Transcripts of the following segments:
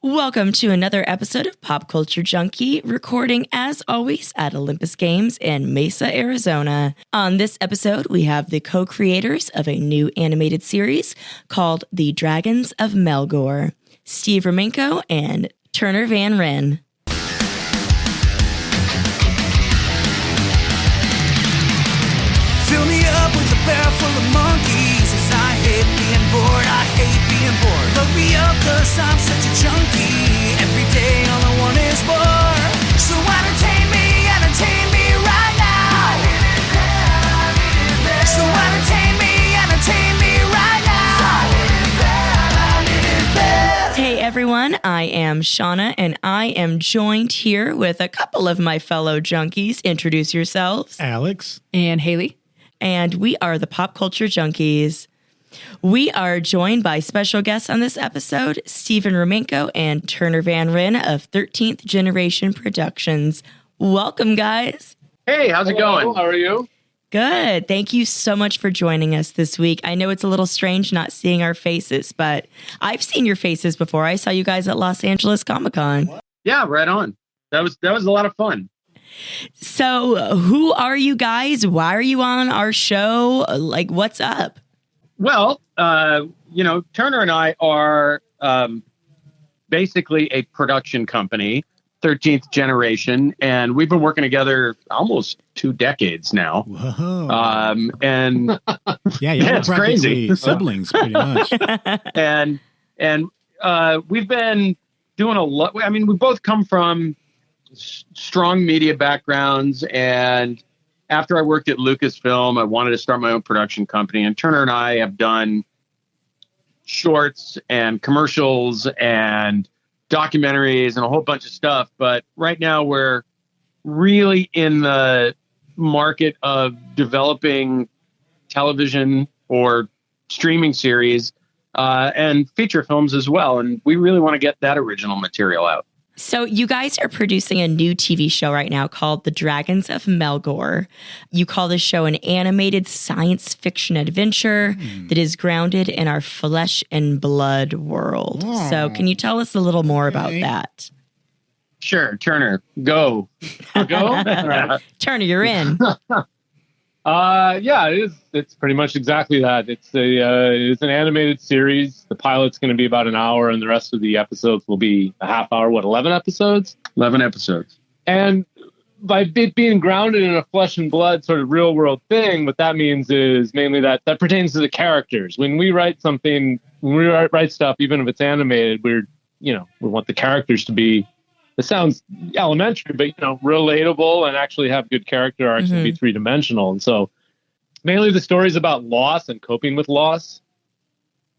Welcome to another episode of Pop Culture Junkie, recording as always at Olympus Games in Mesa, Arizona. On this episode, we have the co-creators of a new animated series called The Dragons of Melgor, Steve Romanko and Turner Van Ren. Fill me up with a barrel full of monkeys, as I hate being bored, I hate being bored. Load me up, cause I'm such a junkie. Every day all I want is more. So entertain me right now. So entertain me right now. Hey everyone, I am Shauna, and I am joined here with a couple of my fellow junkies. Introduce yourselves. Alex. And Haley. And we are the Pop Culture Junkies. We are joined by special guests on this episode, Stephen Romanko and Turner Van Ren of 13th Generation Productions. Welcome, guys. Hey, how's it going? How are you? Good. Thank you so much for joining us this week. I know it's a little strange not seeing our faces, but I've seen your faces before. I saw you guys at Los Angeles Comic-Con. Yeah, right on. That was a lot of fun. So who are you guys? Why are you on our show? Like, what's up? Well, Turner and I are basically a production company, 13th Generation, and we've been working together almost 2 decades now. Whoa. And yeah, it's crazy. Siblings, pretty much. and we've been doing a lot. I mean, we both come from strong media backgrounds, and after I worked at Lucasfilm, I wanted to start my own production company, and Turner and I have done shorts and commercials and documentaries and a whole bunch of stuff. But right now we're really in the market of developing television or streaming series and feature films as well. And we really want to get that original material out. So you guys are producing a new TV show right now called The Dragons of Melgor. You call this show an animated science fiction adventure that is grounded in our flesh and blood world. Oh. So can you tell us a little more about that? Sure, Turner, go. Go? Turner, you're in. Yeah, it is. It's pretty much exactly that. It's an animated series. The pilot's going to be about an hour, and the rest of the episodes will be a half hour. 11 episodes? 11 episodes. And by it being grounded in a flesh and blood sort of real world thing, what that means is mainly that pertains to the characters. When we write something, when we write stuff, even if it's animated, we want the characters to be. It sounds elementary, but relatable and actually have good character arcs and be 3-dimensional. And so, mainly the story's about loss and coping with loss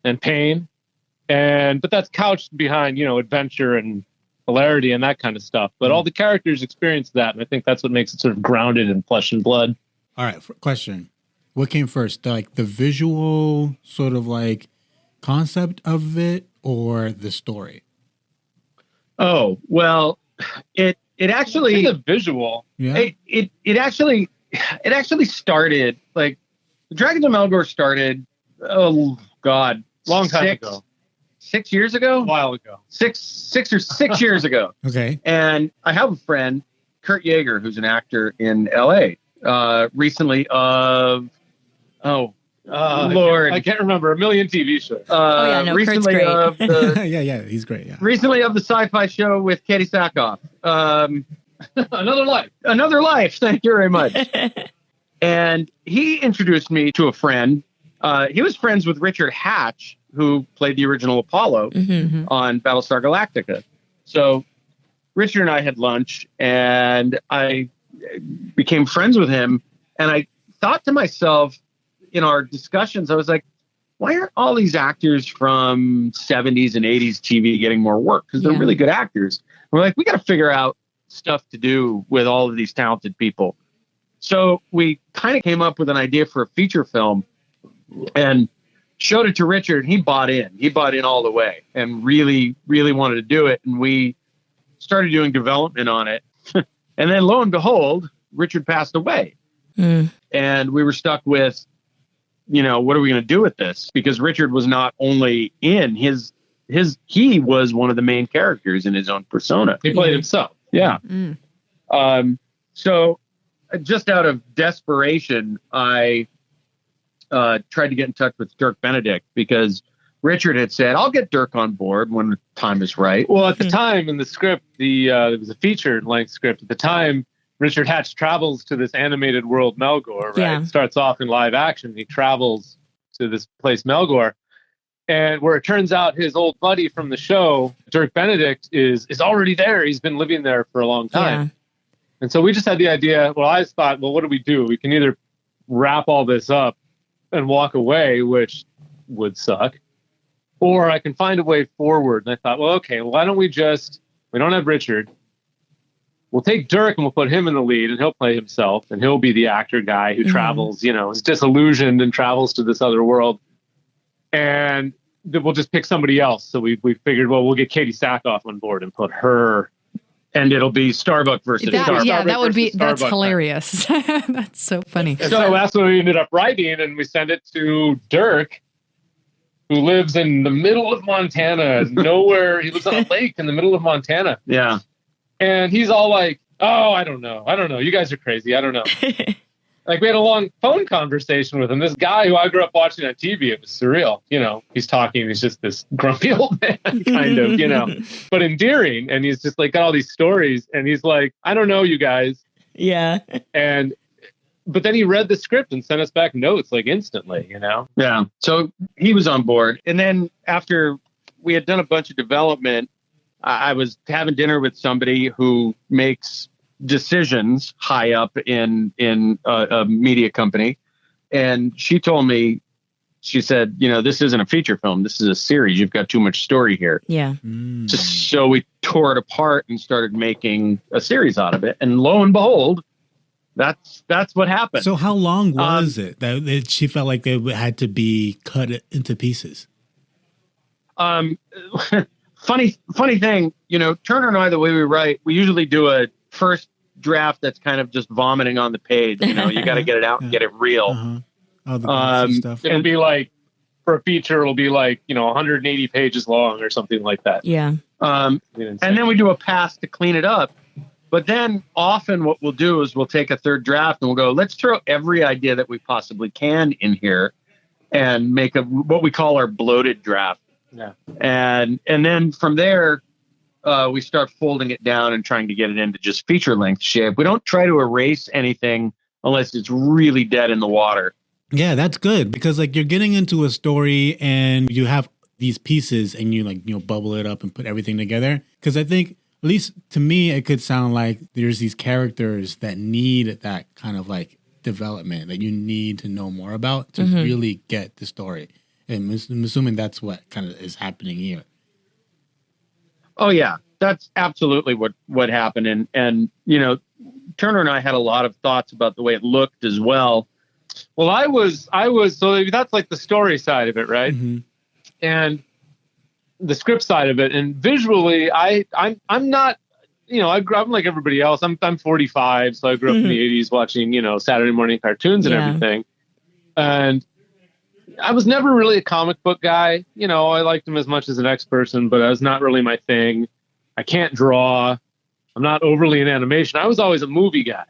and pain, but that's couched behind adventure and hilarity and that kind of stuff. But all the characters experience that, and I think that's what makes it sort of grounded in flesh and blood. All right, question: what came first, the visual sort of concept of it, or the story? Oh, well, it actually the visual. Yeah. It actually started the Dragons of Melgor started. Oh God, Long time ago. 6 years ago. A while ago. Six years ago. Okay. And I have a friend, Kurt Yeager, who's an actor in L.A. Recently of Lord, I can't remember. A million TV shows. Kurt's recently great. of the yeah, he's great. Yeah. recently of the sci-fi show with Katie Sackhoff. Another life. Thank you very much. And he introduced me to a friend. He was friends with Richard Hatch, who played the original Apollo on Battlestar Galactica. So Richard and I had lunch, and I became friends with him. And I thought to myself, in our discussions, I was like, why aren't all these actors from 70s and 80s TV getting more work? Because they're really good actors. And we're like, we got to figure out stuff to do with all of these talented people. So we kind of came up with an idea for a feature film and showed it to Richard. He bought in. He bought in all the way and really, really wanted to do it. And we started doing development on it. And then lo and behold, Richard passed away. And we were stuck with, what are we going to do with this? Because Richard was not only in his he was one of the main characters in his own persona. He played himself. Yeah. So just out of desperation, I tried to get in touch with Dirk Benedict because Richard had said, I'll get Dirk on board when the time is right. Well, at the time in the script, it was a feature-length script. At the time, Richard Hatch travels to this animated world, Melgor, right? Yeah. It starts off in live action. He travels to this place, Melgor, and where it turns out his old buddy from the show, Dirk Benedict, is already there. He's been living there for a long time. Yeah. And so we just had the idea, well, I thought, well, what do we do? We can either wrap all this up and walk away, which would suck, or I can find a way forward. And I thought, well, okay, why don't we don't have Richard. We'll take Dirk and we'll put him in the lead and he'll play himself and he'll be the actor guy who travels, is disillusioned and travels to this other world. And then we'll just pick somebody else. So we figured, well, we'll get Katie Sackhoff on board and put her, and it'll be Starbuck versus Starbuck. Yeah, that would be, that's Starbuck. hilarious. That's so funny. And so that's what we ended up writing, and we sent it to Dirk, who lives in the middle of Montana, nowhere. He lives on a lake in the middle of Montana. Yeah. And he's all like, oh, I don't know. You guys are crazy. I don't know. Like, we had a long phone conversation with him. This guy who I grew up watching on TV, it was surreal. He's talking. He's just this grumpy old man, kind of, but endearing. And he's just like got all these stories. And he's like, I don't know, you guys. Yeah. But then he read the script and sent us back notes like instantly, Yeah. So he was on board. And then after we had done a bunch of development, I was having dinner with somebody who makes decisions high up in a media company. And she told me, she said, this isn't a feature film. This is a series. You've got too much story here. Yeah. So we tore it apart and started making a series out of it. And lo and behold, that's what happened. So how long was it that she felt like they had to be cut into pieces? Funny thing, Turner and I, the way we write, we usually do a first draft that's kind of just vomiting on the page. You got to get it out and get it real. All the guts and stuff. It'll be like, for a feature, it'll be like, 180 pages long or something like that. Yeah. And then we do a pass to clean it up. But then often what we'll do is we'll take a third draft and we'll go, let's throw every idea that we possibly can in here and make what we call our bloated draft. Yeah. And then from there, we start folding it down and trying to get it into just feature length shape. We don't try to erase anything unless it's really dead in the water. Yeah, that's good because like you're getting into a story and you have these pieces and you bubble it up and put everything together. Because I think, at least to me, it could sound like there's these characters that need that kind of like development that you need to know more about to really get the story. And I'm assuming that's what kind of is happening here. Oh, yeah, that's absolutely what happened. And Turner and I had a lot of thoughts about the way it looked as well. Well, I was so that's like the story side of it, right? Mm-hmm. And the script side of it, and visually, I'm not, I'm like everybody else. I'm 45, so I grew up in the 80s watching Saturday morning cartoons and everything, and I was never really a comic book guy. I liked him as much as the next person, but that was not really my thing. I can't draw. I'm not overly in animation. I was always a movie guy,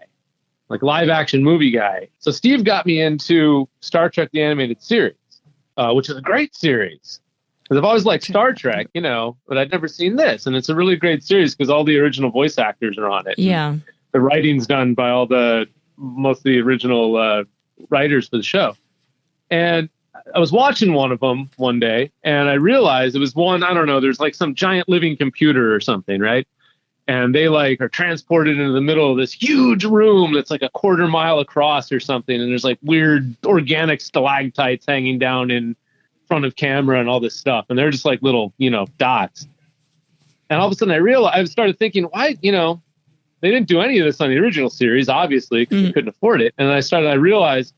like live action movie guy. So Steve got me into Star Trek, the animated series, which is a great series. Because I've always liked Star Trek, but I'd never seen this. And it's a really great series because all the original voice actors are on it. Yeah. The writing's done by most of the original writers for the show. And I was watching one of them one day and I realized it was one, I don't know, there's like some giant living computer or something, right? And they like are transported into the middle of this huge room that's like a quarter mile across or something. And there's like weird organic stalactites hanging down in front of camera and all this stuff. And they're just like little, dots. And all of a sudden I started thinking, why, they didn't do any of this on the original series, obviously, because they couldn't afford it. And I realized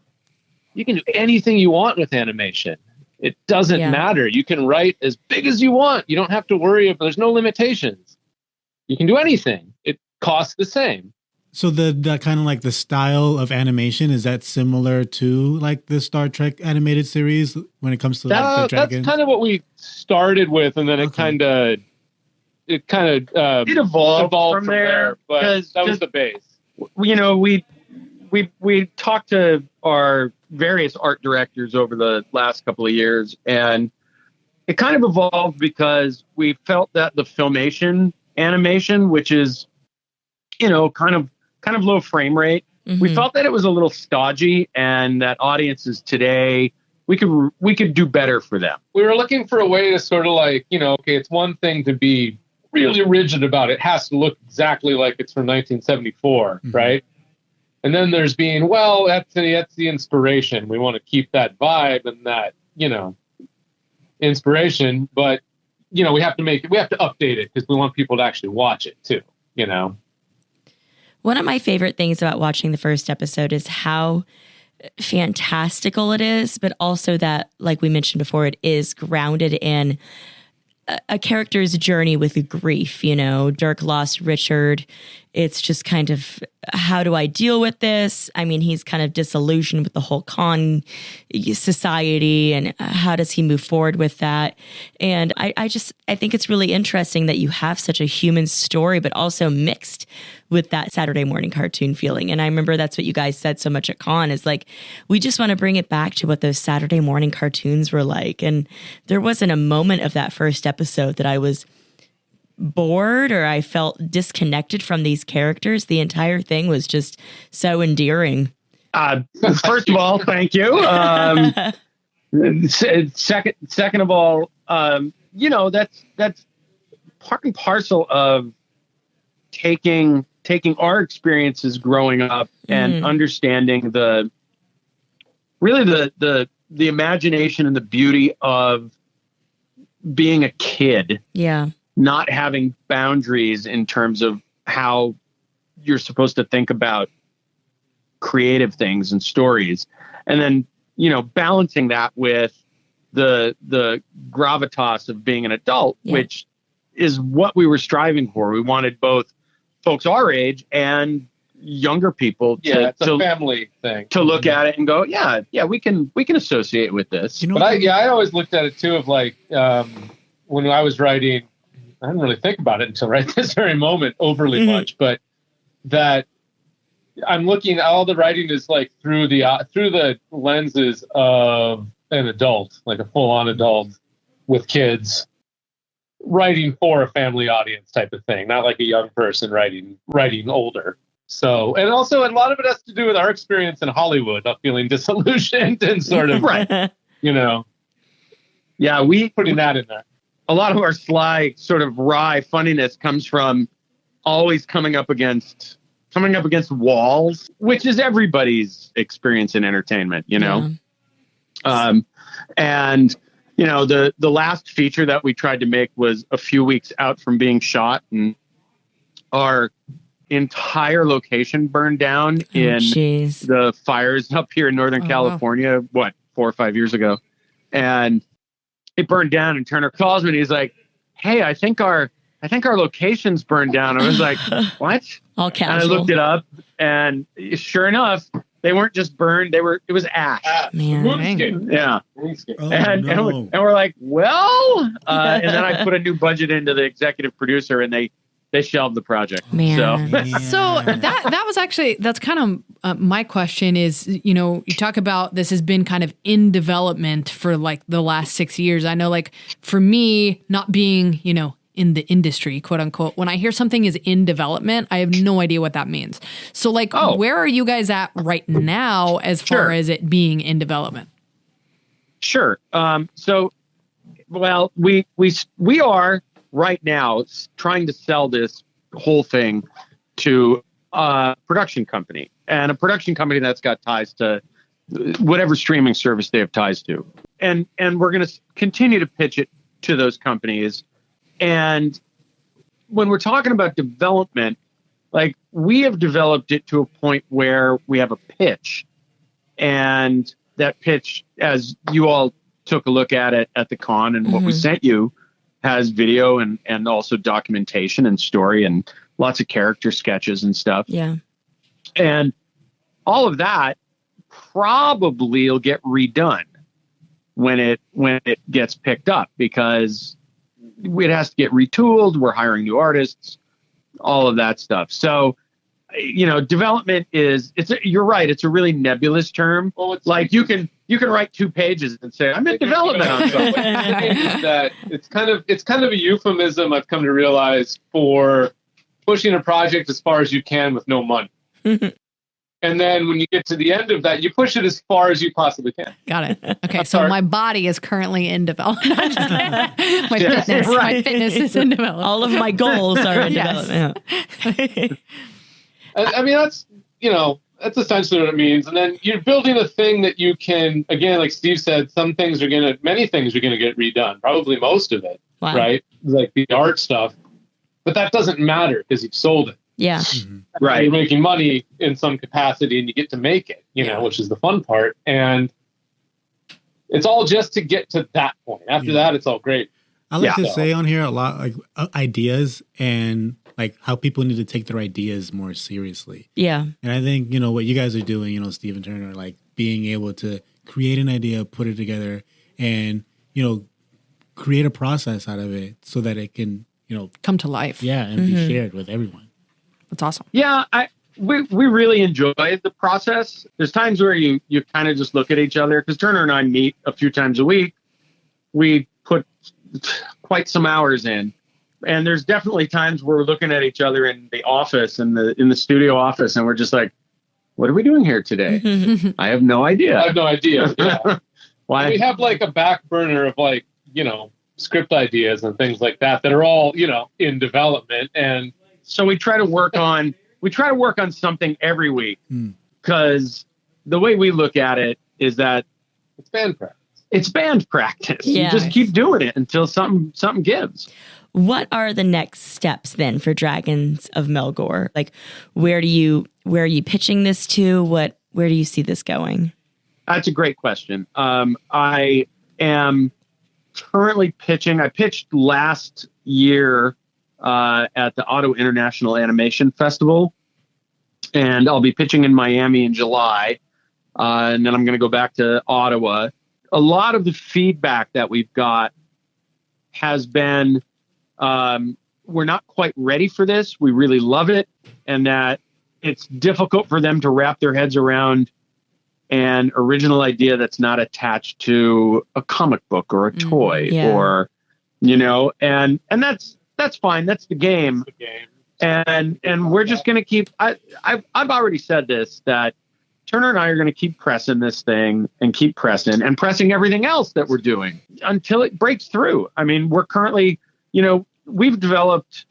you can do anything you want with animation. It doesn't matter. You can write as big as you want. You don't have to worry there's no limitations. You can do anything. It costs the same. So the kind of like the style of animation, is that similar to like the Star Trek animated series when it comes to like, the dragons? That's kind of what we started with, and then it kind of evolved from there. But that was the base. You know, we talked to our various art directors over the last couple of years, and it kind of evolved because we felt that the Filmation animation, which is, you know, kind of low frame rate, we felt that it was a little stodgy, and that audiences today, we could do better for them. We were looking for a way to sort of like, you know, okay, it's one thing to be really rigid about it. It has to look exactly like it's from 1974, right? And then there's being, well, that's the inspiration. We want to keep that vibe and that, you know, inspiration, but, you know, we have to update it because we want people to actually watch it too, you know? One of my favorite things about watching the first episode is how fantastical it is, but also that, like we mentioned before, it is grounded in a character's journey with grief. You know, Dirk lost Richard. It's just kind of, how do I deal with this? I mean, he's kind of disillusioned with the whole con society, and how does he move forward with that? And I think it's really interesting that you have such a human story, but also mixed with that Saturday morning cartoon feeling. And I remember that's what you guys said so much at con, is like, we just want to bring it back to what those Saturday morning cartoons were like. And there wasn't a moment of that first episode that I was bored or I felt disconnected from these characters. The entire thing was just so endearing. First of all, thank you. Second of all, you know, that's part and parcel of taking our experiences growing up and understanding the imagination and the beauty of being a kid. Yeah. Not having boundaries in terms of how you're supposed to think about creative things and stories. And then, you know, balancing that with the gravitas of being an adult, which is what we were striving for. We wanted both folks our age and younger people it's a family thing to look at it and go, we can associate with this. You know, but I always looked at it too of like, when I was writing, I didn't really think about it until right this very moment overly much, but that I'm looking at all the writing is like through the lenses of an adult, like a full-on adult with kids writing for a family audience type of thing, not like a young person writing older. So, and also a lot of it has to do with our experience in Hollywood of feeling disillusioned and sort of, you know, we putting that in there. A lot of our sly sort of wry funniness comes from always coming up against walls, which is everybody's experience in entertainment, you know? Yeah. And, you know, the last feature that we tried to make was a few weeks out from being shot, and our entire location burned down in the fires up here in Northern California, 4 or 5 years ago. And it burned down, and Turner calls me and he's like, "Hey, I think our location's burned down." I was like, "What?" All casual. And I looked it up, and sure enough, they weren't just burned. It was ash. Man. Yeah. Oh, and we're like, well, and then I put a new budget into the executive producer, and they shelved the project. Man. So that was actually, that's kind of my question is, you know, you talk about this has been kind of in development for like the last 6 years. I know, like for me, not being, you know, in the industry, quote unquote, when I hear something is in development, I have no idea what that means. So like, where are you guys at right now as far as it being in development? Sure. So, well, we are right now trying to sell this whole thing to a production company, and a production company that's got ties to whatever streaming service they have ties to. And we're going to continue to pitch it to those companies. And when we're talking about development, like we have developed it to a point where we have a pitch, and that pitch, as you all took a look at it at the con and what we sent you, has video and also documentation and story and lots of character sketches and stuff. Yeah. And all of that probably will get redone when it gets picked up, because it has to get retooled. We're hiring new artists, all of that stuff. So, development you're right. It's a really nebulous term. Well, like you can write 2 pages and say, I'm in development on something. That it's kind of a euphemism, I've come to realize, for pushing a project as far as you can with no money. And then when you get to the end of that, you push it as far as you possibly can. Got it. Okay, so my body is currently in development. My fitness is in development. All of my goals are in development. I mean, that's essentially what it means. And then you're building a thing that you can, again, like Steve said, many things are going to get redone, probably most of it, right? Like the art stuff. But that doesn't matter because you've sold it. Yeah. Mm-hmm. Right. You're making money in some capacity and you get to make it, which is the fun part. And it's all just to get to that point. After that, it's all great. I like to say on here a lot, like ideas and like how people need to take their ideas more seriously. Yeah. And I think, what you guys are doing, Steve and Turner, like being able to create an idea, put it together and, create a process out of it so that it can, come to life. Yeah. And be shared with everyone. That's awesome. Yeah, we really enjoy the process. There's times where you kind of just look at each other, because Turner and I meet a few times a week. We put quite some hours in, and there's definitely times where we're looking at each other in the office, in the studio office, and we're just like, "What are we doing here today?" I have no idea. Yeah. Why? We have like a back burner of like script ideas and things like that are all in development. And so we try to work on something every week, because the way we look at it is that it's band practice. It's band practice. Yeah. You just keep doing it until something gives. What are the next steps then for Dragons of Melgor? Like, where are you pitching this to? Where do you see this going? That's a great question. I am currently pitching. I pitched last year at the Auto International Animation Festival, and I'll be pitching in Miami in July, and then I'm going to go back to Ottawa. A lot of the feedback that we've got has been, we're not quite ready for this. We really love it, and that it's difficult for them to wrap their heads around an original idea that's not attached to a comic book or a toy or, and that's fine. That's the game. And we're just going to keep, I've already said this, that Turner and I are going to keep pressing this thing and keep pressing everything else that we're doing until it breaks through. I mean, we're currently, we've developed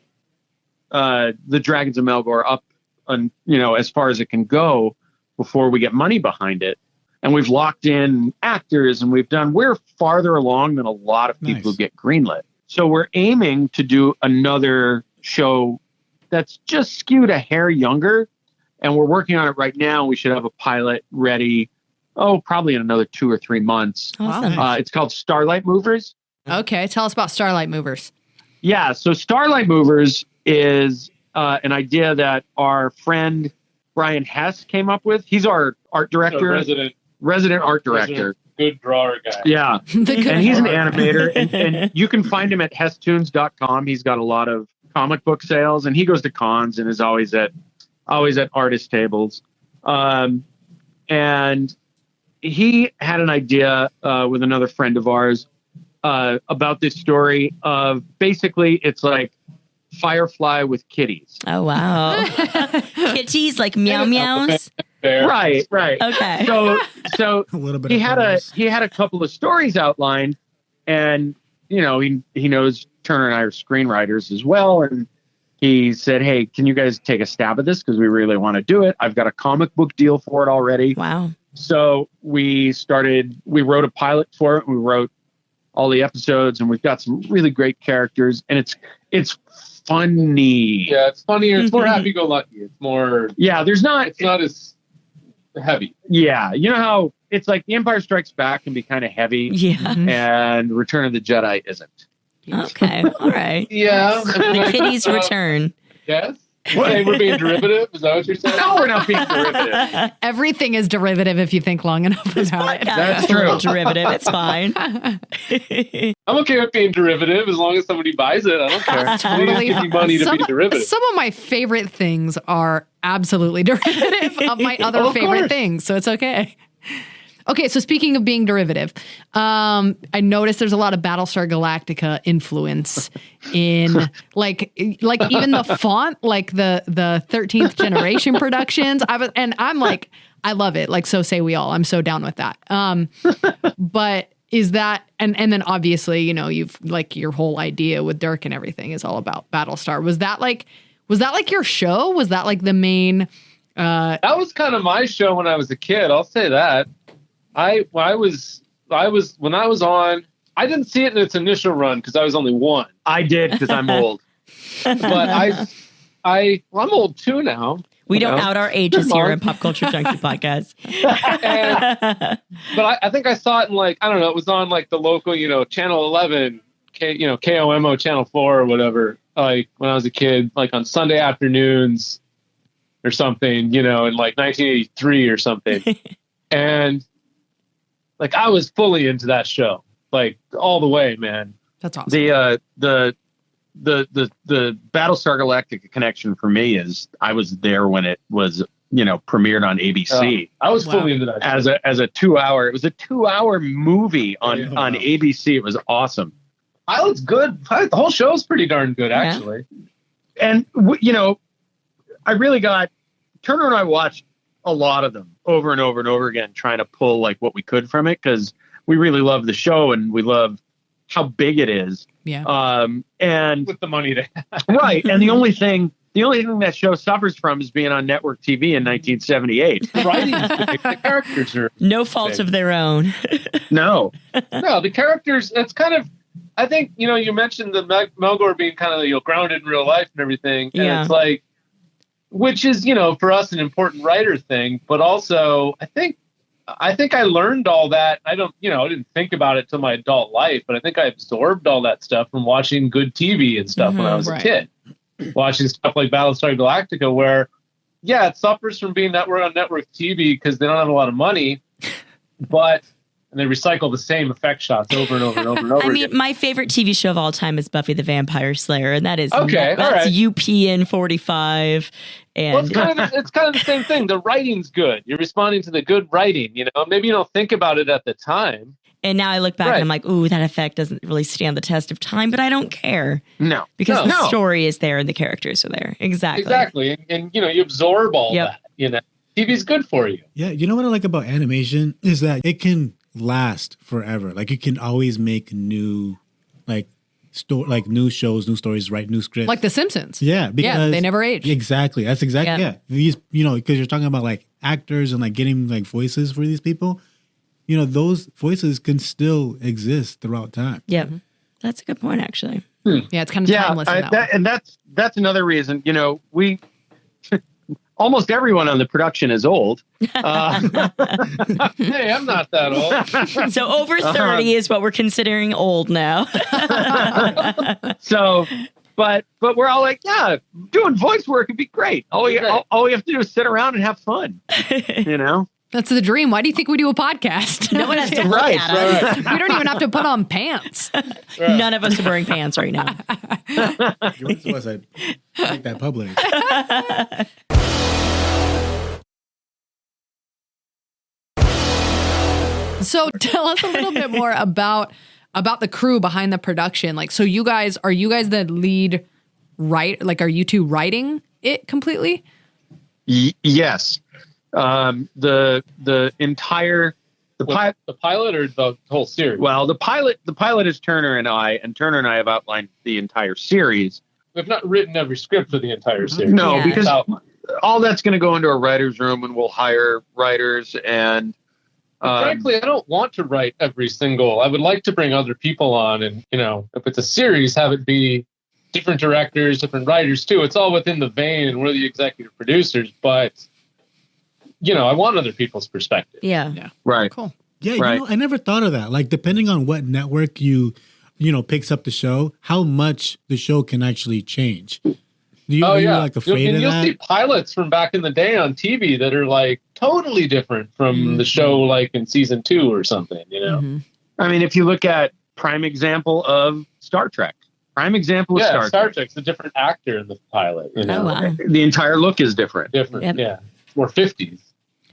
the Dragons of Melgor up on, as far as it can go before we get money behind it. And we've locked in actors, and we're farther along than a lot of people who get greenlit. So we're aiming to do another show that's just skewed a hair younger. And we're working on it right now. We should have a pilot ready, probably in another 2 or 3 months. Awesome. It's called Starlight Movers. Okay, tell us about Starlight Movers. Yeah, so Starlight Movers is an idea that our friend Brian Hess came up with. He's our art director. Resident art director. Good drawer guy. Yeah. And he's an animator. And you can find him at hesstunes.com. He's got a lot of comic book sales, and he goes to cons and is always at artist tables. And he had an idea with another friend of ours about this story of basically it's like Firefly with kitties. Oh, wow. Kitties like meow meows? Right. Okay. So A little bit he of had those. he had a couple of stories outlined, and he knows Turner and I are screenwriters as well, and he said, "Hey, can you guys take a stab at this, because we really want to do it? I've got a comic book deal for it already." Wow. So we wrote a pilot for it. We wrote all the episodes, and we've got some really great characters, and it's funny. Yeah, it's funnier. It's more happy-go-lucky. It's more. Yeah, it's not as heavy. Yeah, you know how it's like The Empire Strikes Back can be kind of heavy, Yeah. and Return of the Jedi isn't. Okay. All right. Yeah. The kitties return. Yes. Okay, we're being derivative? Is that what you're saying? No, we're not being derivative. Everything is derivative if you think long enough about it. That's It's a little true. derivative. It's fine. I'm okay with being derivative as long as somebody buys it. I don't care. Totally Please give me money to be derivative. Some of my favorite things are absolutely derivative of my other Of favorite course. things, so it's okay. Okay, so speaking of being derivative, I noticed there's a lot of Battlestar Galactica influence in like even the font, like the 13th generation productions. I'm like, I love it. Like, so say we all. I'm so down with that. But is that and then obviously, you've like your whole idea with Dirk and everything is all about Battlestar. Was that like your show? Was that like the main That was kind of my show when I was a kid. I'll say that. I was when I was on. I didn't see it in its initial run because I was only one. I did because I'm old. But I'm old too now. We don't out our ages here in Pop Culture Junkie Podcast. But I think I saw it in like, I don't know, it was on like the local, Channel 11, KOMO Channel 4 or whatever. Like when I was a kid, like on Sunday afternoons or something, in like 1983 or something. And like I was fully into that show, like all the way, man. That's awesome. The Battlestar Galactica connection for me is I was there when it was, premiered on ABC. I was fully into that show. As a 2-hour, it was a 2-hour movie on ABC. It was awesome. Pilot's good. The whole show's pretty darn good, actually. And, I really got, Turner and I watched a lot of them over and over and over again, trying to pull like what we could from it because we really love the show and we love how big it is. Yeah. And With the money to have. right. And the only thing that show suffers from is being on network TV in 1978. The writing's big. The characters are No fault of their own. No. no, the characters. It's kind of. I think you mentioned the Melgor being kind of grounded in real life and everything, and Yeah. it's like, which is for us an important writer thing, but also I think I learned all that. I didn't think about it till my adult life, but I think I absorbed all that stuff from watching good TV and stuff when I was right. a kid. Watching stuff like Battlestar Galactica, where, it suffers from being on network TV because they don't have a lot of money, and they recycle the same effect shots over and over and over and over I mean, again. my favorite TV show of all time is Buffy the Vampire Slayer, and that is Okay, that's all right. UPN 45. And Well, it's kind of the same thing. The writing's good. You're responding to the good writing. Maybe you don't think about it at the time. and now I look back Right. and I'm like, ooh, that effect doesn't really stand the test of time, but I don't care No. because the No. story is there and the characters are there. Exactly. Exactly, and you absorb all Yep. that. TV's good for you. Yeah, you know what I like about animation is that it can last forever. Like you can always make new, new shows, new stories, write new scripts. Like The Simpsons. Yeah, because they never age. Exactly. That's exactly Yeah. These, because you're talking about like actors and like getting like voices for these people. Those voices can still exist throughout time. Yep. That's a good point, actually. Yeah, it's kind of timeless in that way. and that's another reason. We almost everyone on the production is old. Hey, I'm not that old. So over 30 is what we're considering old now. So, but we're all like, yeah, doing voice work would be great. All we have to do is sit around and have fun. That's the dream. Why do you think we do a podcast? No one has to look Right, at us. We don't even have to put on pants. None of us are wearing pants right now. You went to us, I'd make that public. So tell us a little bit more about the crew behind the production. Like, so are you guys the lead are you two writing it completely? Yes. The pilot or the whole series? Well, the pilot is Turner and I, and Turner and I have outlined the entire series. We've not written every script for the entire series. No, Yeah. because Outline. all that's going to go into a writer's room, and we'll hire writers. And Frankly, I don't want to write every single. I would like to bring other people on, and if it's a series, have it be different directors, different writers too. It's all within the vein, and we're the executive producers. But I want other people's perspective. Yeah. right, Cool. Yeah, Right. I never thought of that. Like, depending on what network you picks up the show, how much the show can actually change. Are you like afraid of you'll that? see pilots from back in the day on TV that are like totally different from the show, like in season 2 or something. You know, I mean, if you look at prime example of Star Trek, Star Trek's a different actor in the pilot. You know, Oh, wow. The entire look is different. different. Yeah, it's more 50s.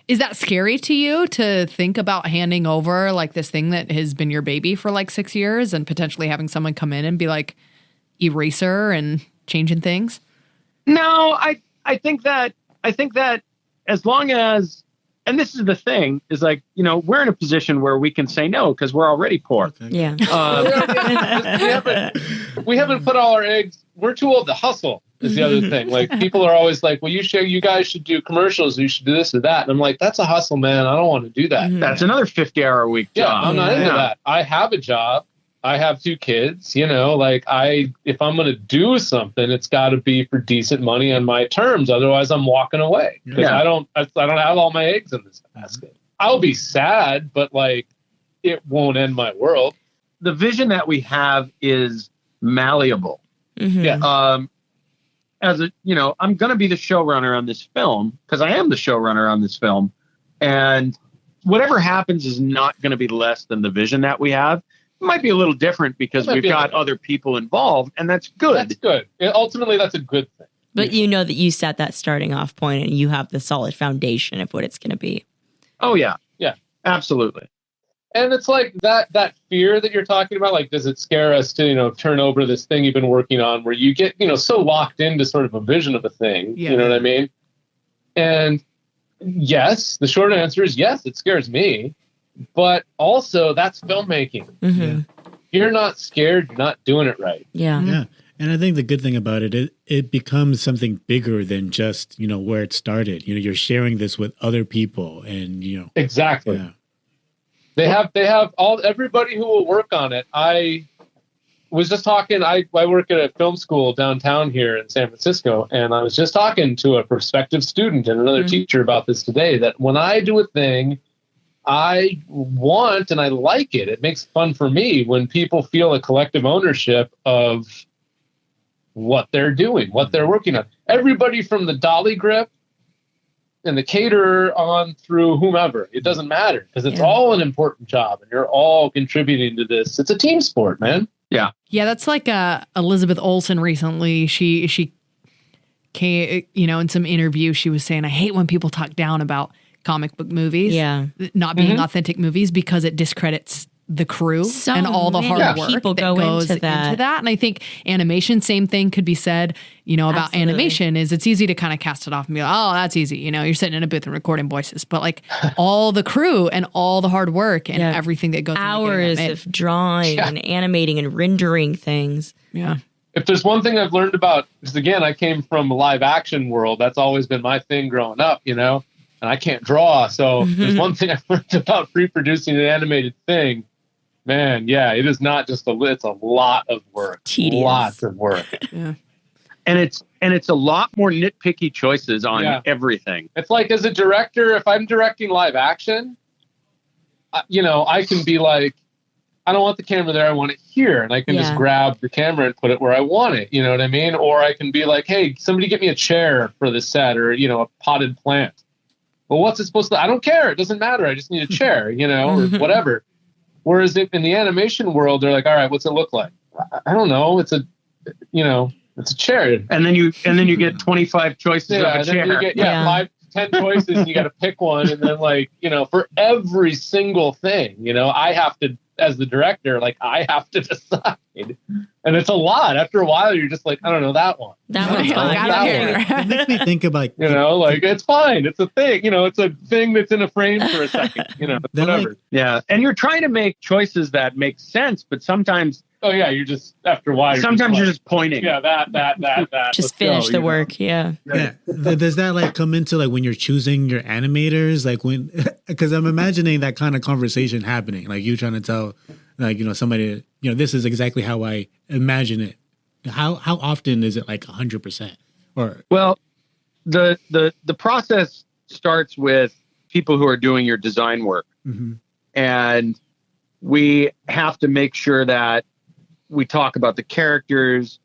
Is that scary to you to think about handing over like this thing that has been your baby for like 6 years and potentially having someone come in and be like eraser and changing things? No, I think that as long as, and this is the thing, is like, you know, we're in a position where we can say no because we're already poor. Okay. Yeah. We haven't put all our eggs. We're too old to hustle. Is the other thing. Like people are always like, well, you guys should do commercials. You should do this or that. And I'm like, that's a hustle, man. I don't want to do that. That's another 50-hour-a-week job. Yeah, I'm not into that. I have a job. I have 2 kids. You know, like if I'm going to do something, it's got to be for decent money on my terms. Otherwise, I'm walking away because I don't have all my eggs in this basket. I'll be sad, but like it won't end my world. The vision that we have is malleable. Yeah. As a, you know, I'm going to be the showrunner on this film because I am the showrunner on this film. And whatever happens is not going to be less than the vision that we have. It might be a little different because we've got other people involved, and that's good. That's good. Ultimately, that's a good thing. But you know that you set that starting off point and you have the solid foundation of what it's going to be. Oh, yeah. Yeah. Absolutely. And it's like that fear that you're talking about, like, does it scare us to, you know, turn over this thing you've been working on where you get, you know, so locked into sort of a vision of a thing, you know what I mean? And yes, the short answer is yes, it scares me, but also that's filmmaking. Mm-hmm. You're not scared, you're not doing it right. Yeah. Yeah. And I think the good thing about it becomes something bigger than just, you know, where it started. You know, you're sharing this with other people and, you know. Exactly. Yeah. They have everybody who will work on it. I was just talking, I work at a film school downtown here in San Francisco, and I was just talking to a prospective student and another teacher about this today, that when I do a thing, I want and I like it. It makes fun for me when people feel a collective ownership of what they're doing, what they're working on. Everybody from the dolly grip and the caterer on through whomever, it doesn't matter because it's all an important job and you're all contributing to this. It's a team sport, man. Yeah. Yeah, that's like Elizabeth Olsen recently. She came, you know, in some interview, she was saying, I hate when people talk down about comic book movies, not being authentic movies because it discredits the crew and all the hard work people that go goes into that. And I think animation, same thing could be said, you know, about Absolutely. animation is it's easy to kind of cast it off and be like, oh, that's easy. You know, you're sitting in a booth and recording voices, but like all the crew and all the hard work and everything that goes hours into of drawing and animating and rendering things. Yeah. If there's one thing I've learned about, because again, I came from a live action world. That's always been my thing growing up, you know, and I can't draw. So there's one thing I've learned about pre-producing an animated thing. Man, yeah, it is not just it's a lot of work. Tedious. Lots of work. And it's a lot more nitpicky choices on everything. It's like as a director, if I'm directing live action, you know, I can be like, I don't want the camera there. I want it here. And I can just grab the camera and put it where I want it. You know what I mean? Or I can be like, hey, somebody get me a chair for this set or, you know, a potted plant. Well, what's it supposed to, I don't care. It doesn't matter. I just need a chair, you know, or whatever. Whereas if in the animation world, they're like, all right, what's it look like? I don't know. It's a, you know, it's a chair. And then you get 25 choices of a chair. You get, 5 10 choices and you got to pick one. And then like, you know, for every single thing, you know, I have to, as the director, like I have to decide. And it's a lot. After a while, you're just like, I don't know, that one. That one's fine. It makes me think about, you know, like it's fine. It's a thing, you know, it's a thing that's in a frame for a second, you know, whatever. Yeah. And you're trying to make choices that make sense, but sometimes, you're just, after a while, sometimes you're just pointing. Yeah, that. Just finish the work. Yeah. Does that like come into like when you're choosing your animators? Like when, because I'm imagining that kind of conversation happening, like you trying to tell, like, you know, somebody, you know, this is exactly how I imagine it. How often is it like 100%? Or well, the process starts with people who are doing your design work, and we have to make sure that we talk about the characters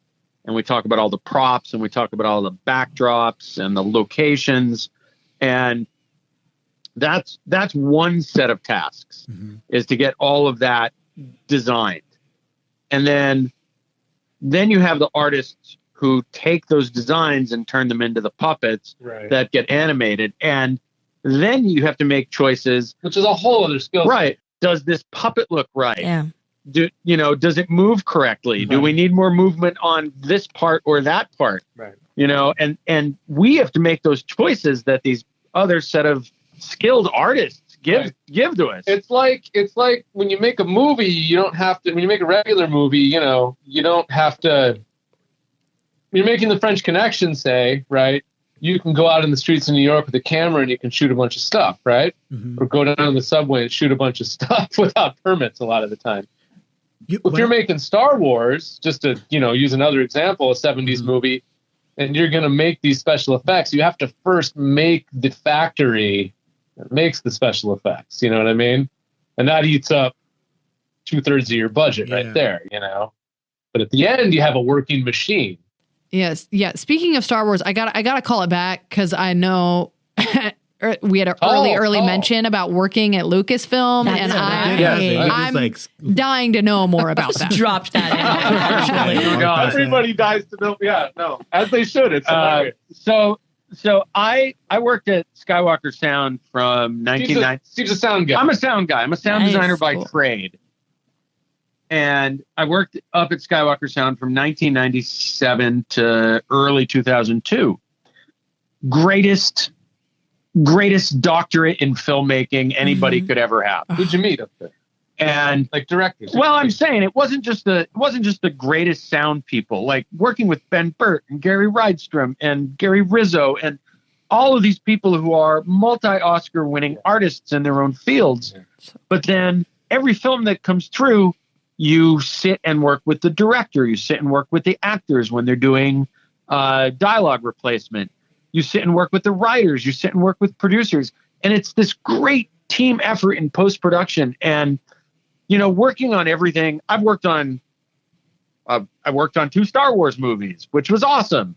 and we talk about all the props, and we talk about all the backdrops and the locations. And that's one set of tasks, is to get all of that designed. And then you have the artists who take those designs and turn them into the puppets that get animated. And then you have to make choices, which is a whole other skill. Right. Does this puppet look right? Yeah. Does it move correctly? Right. Do we need more movement on this part or that part? Right. And we have to make those choices that these other set of skilled artists give to us. It's like when you make a movie, you don't have to. When you make a regular movie, you don't have to. When you're making The French Connection, say, right? You can go out in the streets of New York with a camera and you can shoot a bunch of stuff, right? Or go down on the subway and shoot a bunch of stuff without permits a lot of the time. If you're making Star Wars, just to use another example, a 70s movie, and you're going to make these special effects, you have to first make the factory that makes the special effects. You know what I mean? And that eats up 2/3 of your budget right there. But at the end, you have a working machine. Yes. Yeah. Speaking of Star Wars, I gotta call it back because I know we had an early mention about working at Lucasfilm, and I'm dying to know more about that. Dropped that in. Actually. Everybody dies to know. Yeah, no, as they should. It's so I worked at Skywalker Sound from 1990. Steve's a sound guy. I'm a sound guy. I'm a sound designer by trade. And I worked up at Skywalker Sound from 1997 to early 2002. Greatest doctorate in filmmaking anybody could ever have. Who'd you meet up there? And like directors. Well, I'm saying it wasn't just the greatest sound people. Like working with Ben Burt and Gary Rydstrom and Gary Rizzo and all of these people who are multi-Oscar winning artists in their own fields. But then every film that comes through, you sit and work with the director. You sit and work with the actors when they're doing dialogue replacement. You sit and work with the writers. You sit and work with producers. And it's this great team effort in post-production. And, working on everything. I worked on 2 Star Wars movies, which was awesome.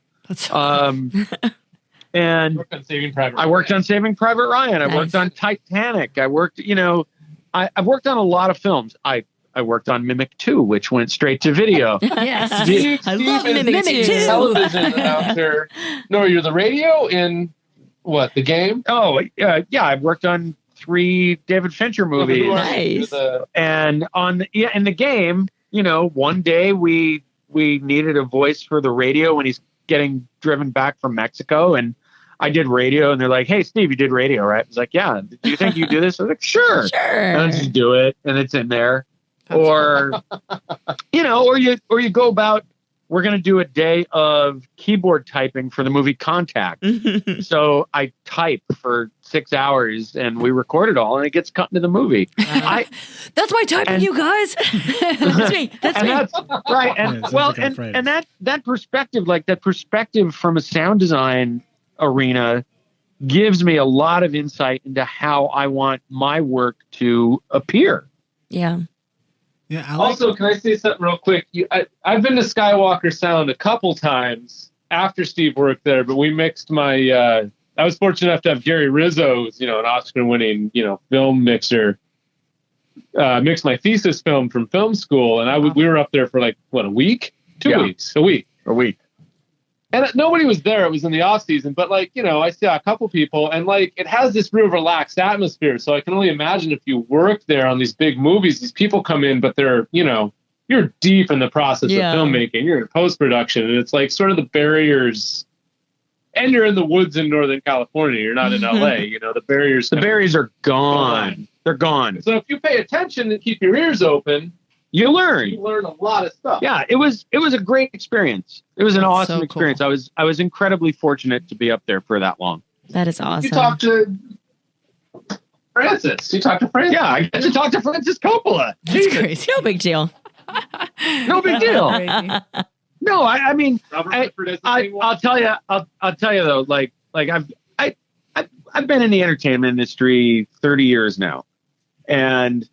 And worked on Saving Private Ryan. I worked on Saving Private Ryan. I worked on Titanic. I worked, I've worked on a lot of films. I worked on Mimic 2, which went straight to video. Yes. I love Mimic 2. Television announcer. No, you're the radio in what? The Game? Oh, yeah. I've worked on 3 David Fincher movies. Nice. And in the Game, one day we needed a voice for the radio when he's getting driven back from Mexico, and I did radio, and they're like, "Hey, Steve, you did radio, right?" I was like, "Yeah. Do you think you do this?" I was like, "Sure." And I just do it, and it's in there. Or, or you go about, we're going to do a day of keyboard typing for the movie Contact. So I type for 6 hours and we record it all and it gets cut into the movie. That's my typing, you guys. That's me. That's me. That's right. And that perspective from a sound design arena gives me a lot of insight into how I want my work to appear. Yeah. Yeah. Also, can I say something real quick? I've been to Skywalker Sound a couple times after Steve worked there, but we mixed I was fortunate enough to have Gary Rizzo, who's, an Oscar-winning, film mixer, mix my thesis film from film school, and we were up there for a week, 2 weeks, a week. And nobody was there. It was in the off season, but I saw a couple people, and it has this real relaxed atmosphere. So I can only imagine if you work there on these big movies, these people come in, but they're, you're deep in the process of filmmaking. You're in post-production, and it's sort of the barriers. And you're in the woods in Northern California. You're not in LA. The barriers. The barriers are gone. They're gone. So if you pay attention and keep your ears open, you learn a lot of stuff. Yeah, it was a great experience. It was an awesome experience. Cool. I was incredibly fortunate to be up there for that long. That is awesome. You talked to Francis. Yeah, I get to talk to Francis Coppola. That's crazy. No big deal. No big deal. No, I mean, I'll tell you though, I've been in the entertainment industry 30 years now, and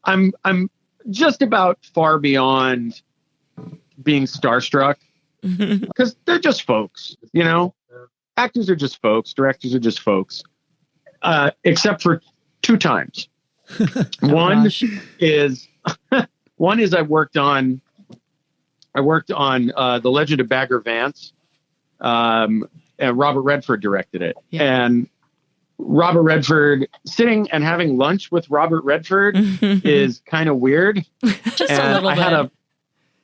I'm just about far beyond being starstruck because they're just folks, you know. Actors are just folks. Directors are just folks, except for 2 times. One is I worked on The Legend of Bagger Vance, and Robert Redford directed it. Yeah. And Robert Redford, sitting and having lunch with Robert Redford is kind of weird. Just a little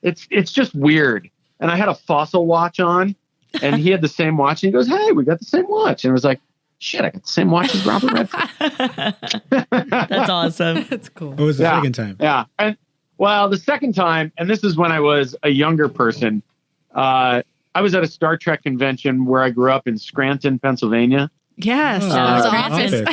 bit. It's just weird. And I had a Fossil watch on, and he had the same watch. And he goes, "Hey, we got the same watch." And I was like, "Shit, I got the same watch as Robert Redford." That's awesome. That's cool. What was the second time? Yeah. And well, the second time, and this is when I was a younger person, I was at a Star Trek convention where I grew up in Scranton, Pennsylvania. Yes, Scranton.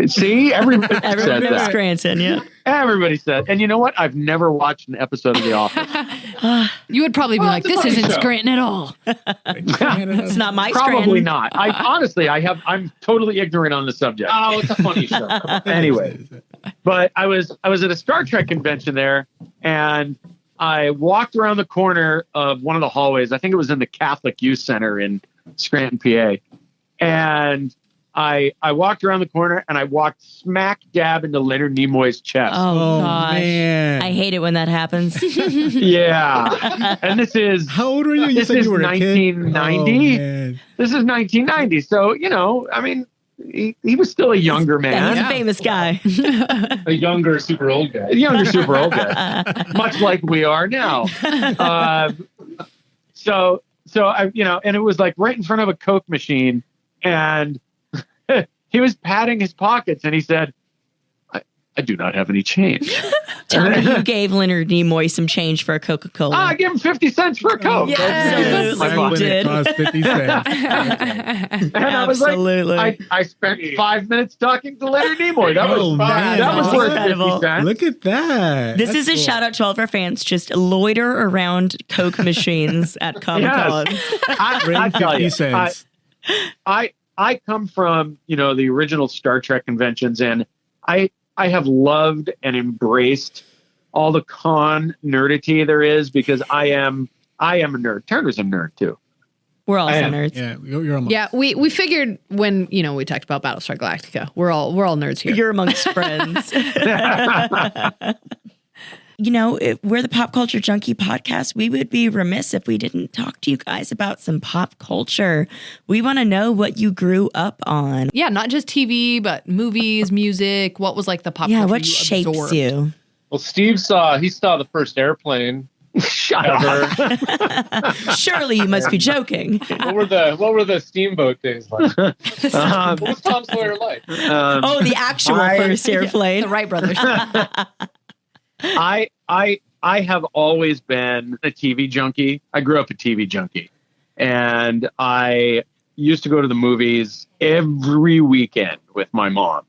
See, everybody Everybody said knows that. Scranton, yeah. Everybody said, and you know what? I've never watched an episode of The Office. You would probably be like, "This isn't Scranton at all." It's not my Probably Scranton. not. I'm totally ignorant on the subject. Oh, it's a funny show. Anyway, but I was at a Star Trek convention there, and I walked around the corner of one of the hallways. I think it was in the Catholic Youth Center in Scranton, PA, and I walked around the corner and I walked smack dab into Leonard Nimoy's chest. Oh, gosh. Man. I hate it when that happens. Yeah. And this is... How old were you? You This said is you were a kid? 1990. Oh, man. This is 1990. So, you know, I mean, he was still a younger man. He's a famous guy. A younger, super old guy. A younger, super old guy. Much like we are now. So I, you know, and it was like right in front of a Coke machine, and he was patting his pockets, and he said, I do not have any change. Tell me you gave Leonard Nimoy some change for a Coca-Cola. I give him 50 cents for a Coke. Yes, My you boss. did. It cost 50 cents. And I was Absolutely. like, I spent 5 minutes talking to Leonard Nimoy. That was Oh, fun. man. That was worth Incredible. 50 cents. Look at that. This That's is a cool. shout out to all of our fans. Just loiter around Coke machines at Comic Con. I Bring tell 50 you, cents. I come from, you know, the original Star Trek conventions, and I have loved and embraced all the con nerdity there is, because I am a nerd. Turner's a nerd too. We're all I am. nerds. Yeah, you're almost. Yeah, we figured when we talked about Battlestar Galactica, we're all nerds here. You're amongst friends. You know, we're the Pop Culture Junkie podcast. We would be remiss if we didn't talk to you guys about some pop culture. We want to know what you grew up on. Yeah, not just TV, but movies, music. What was like the pop Yeah, culture what you shapes absorbed? you? Well, Steve saw the first airplane Shut up. ever. Surely you must be joking. What were the steamboat days like? What was Tom Sawyer like? Oh, the actual first airplane. The Wright brothers. I have always been a TV junkie. I grew up a TV junkie, and I used to go to the movies every weekend with my mom.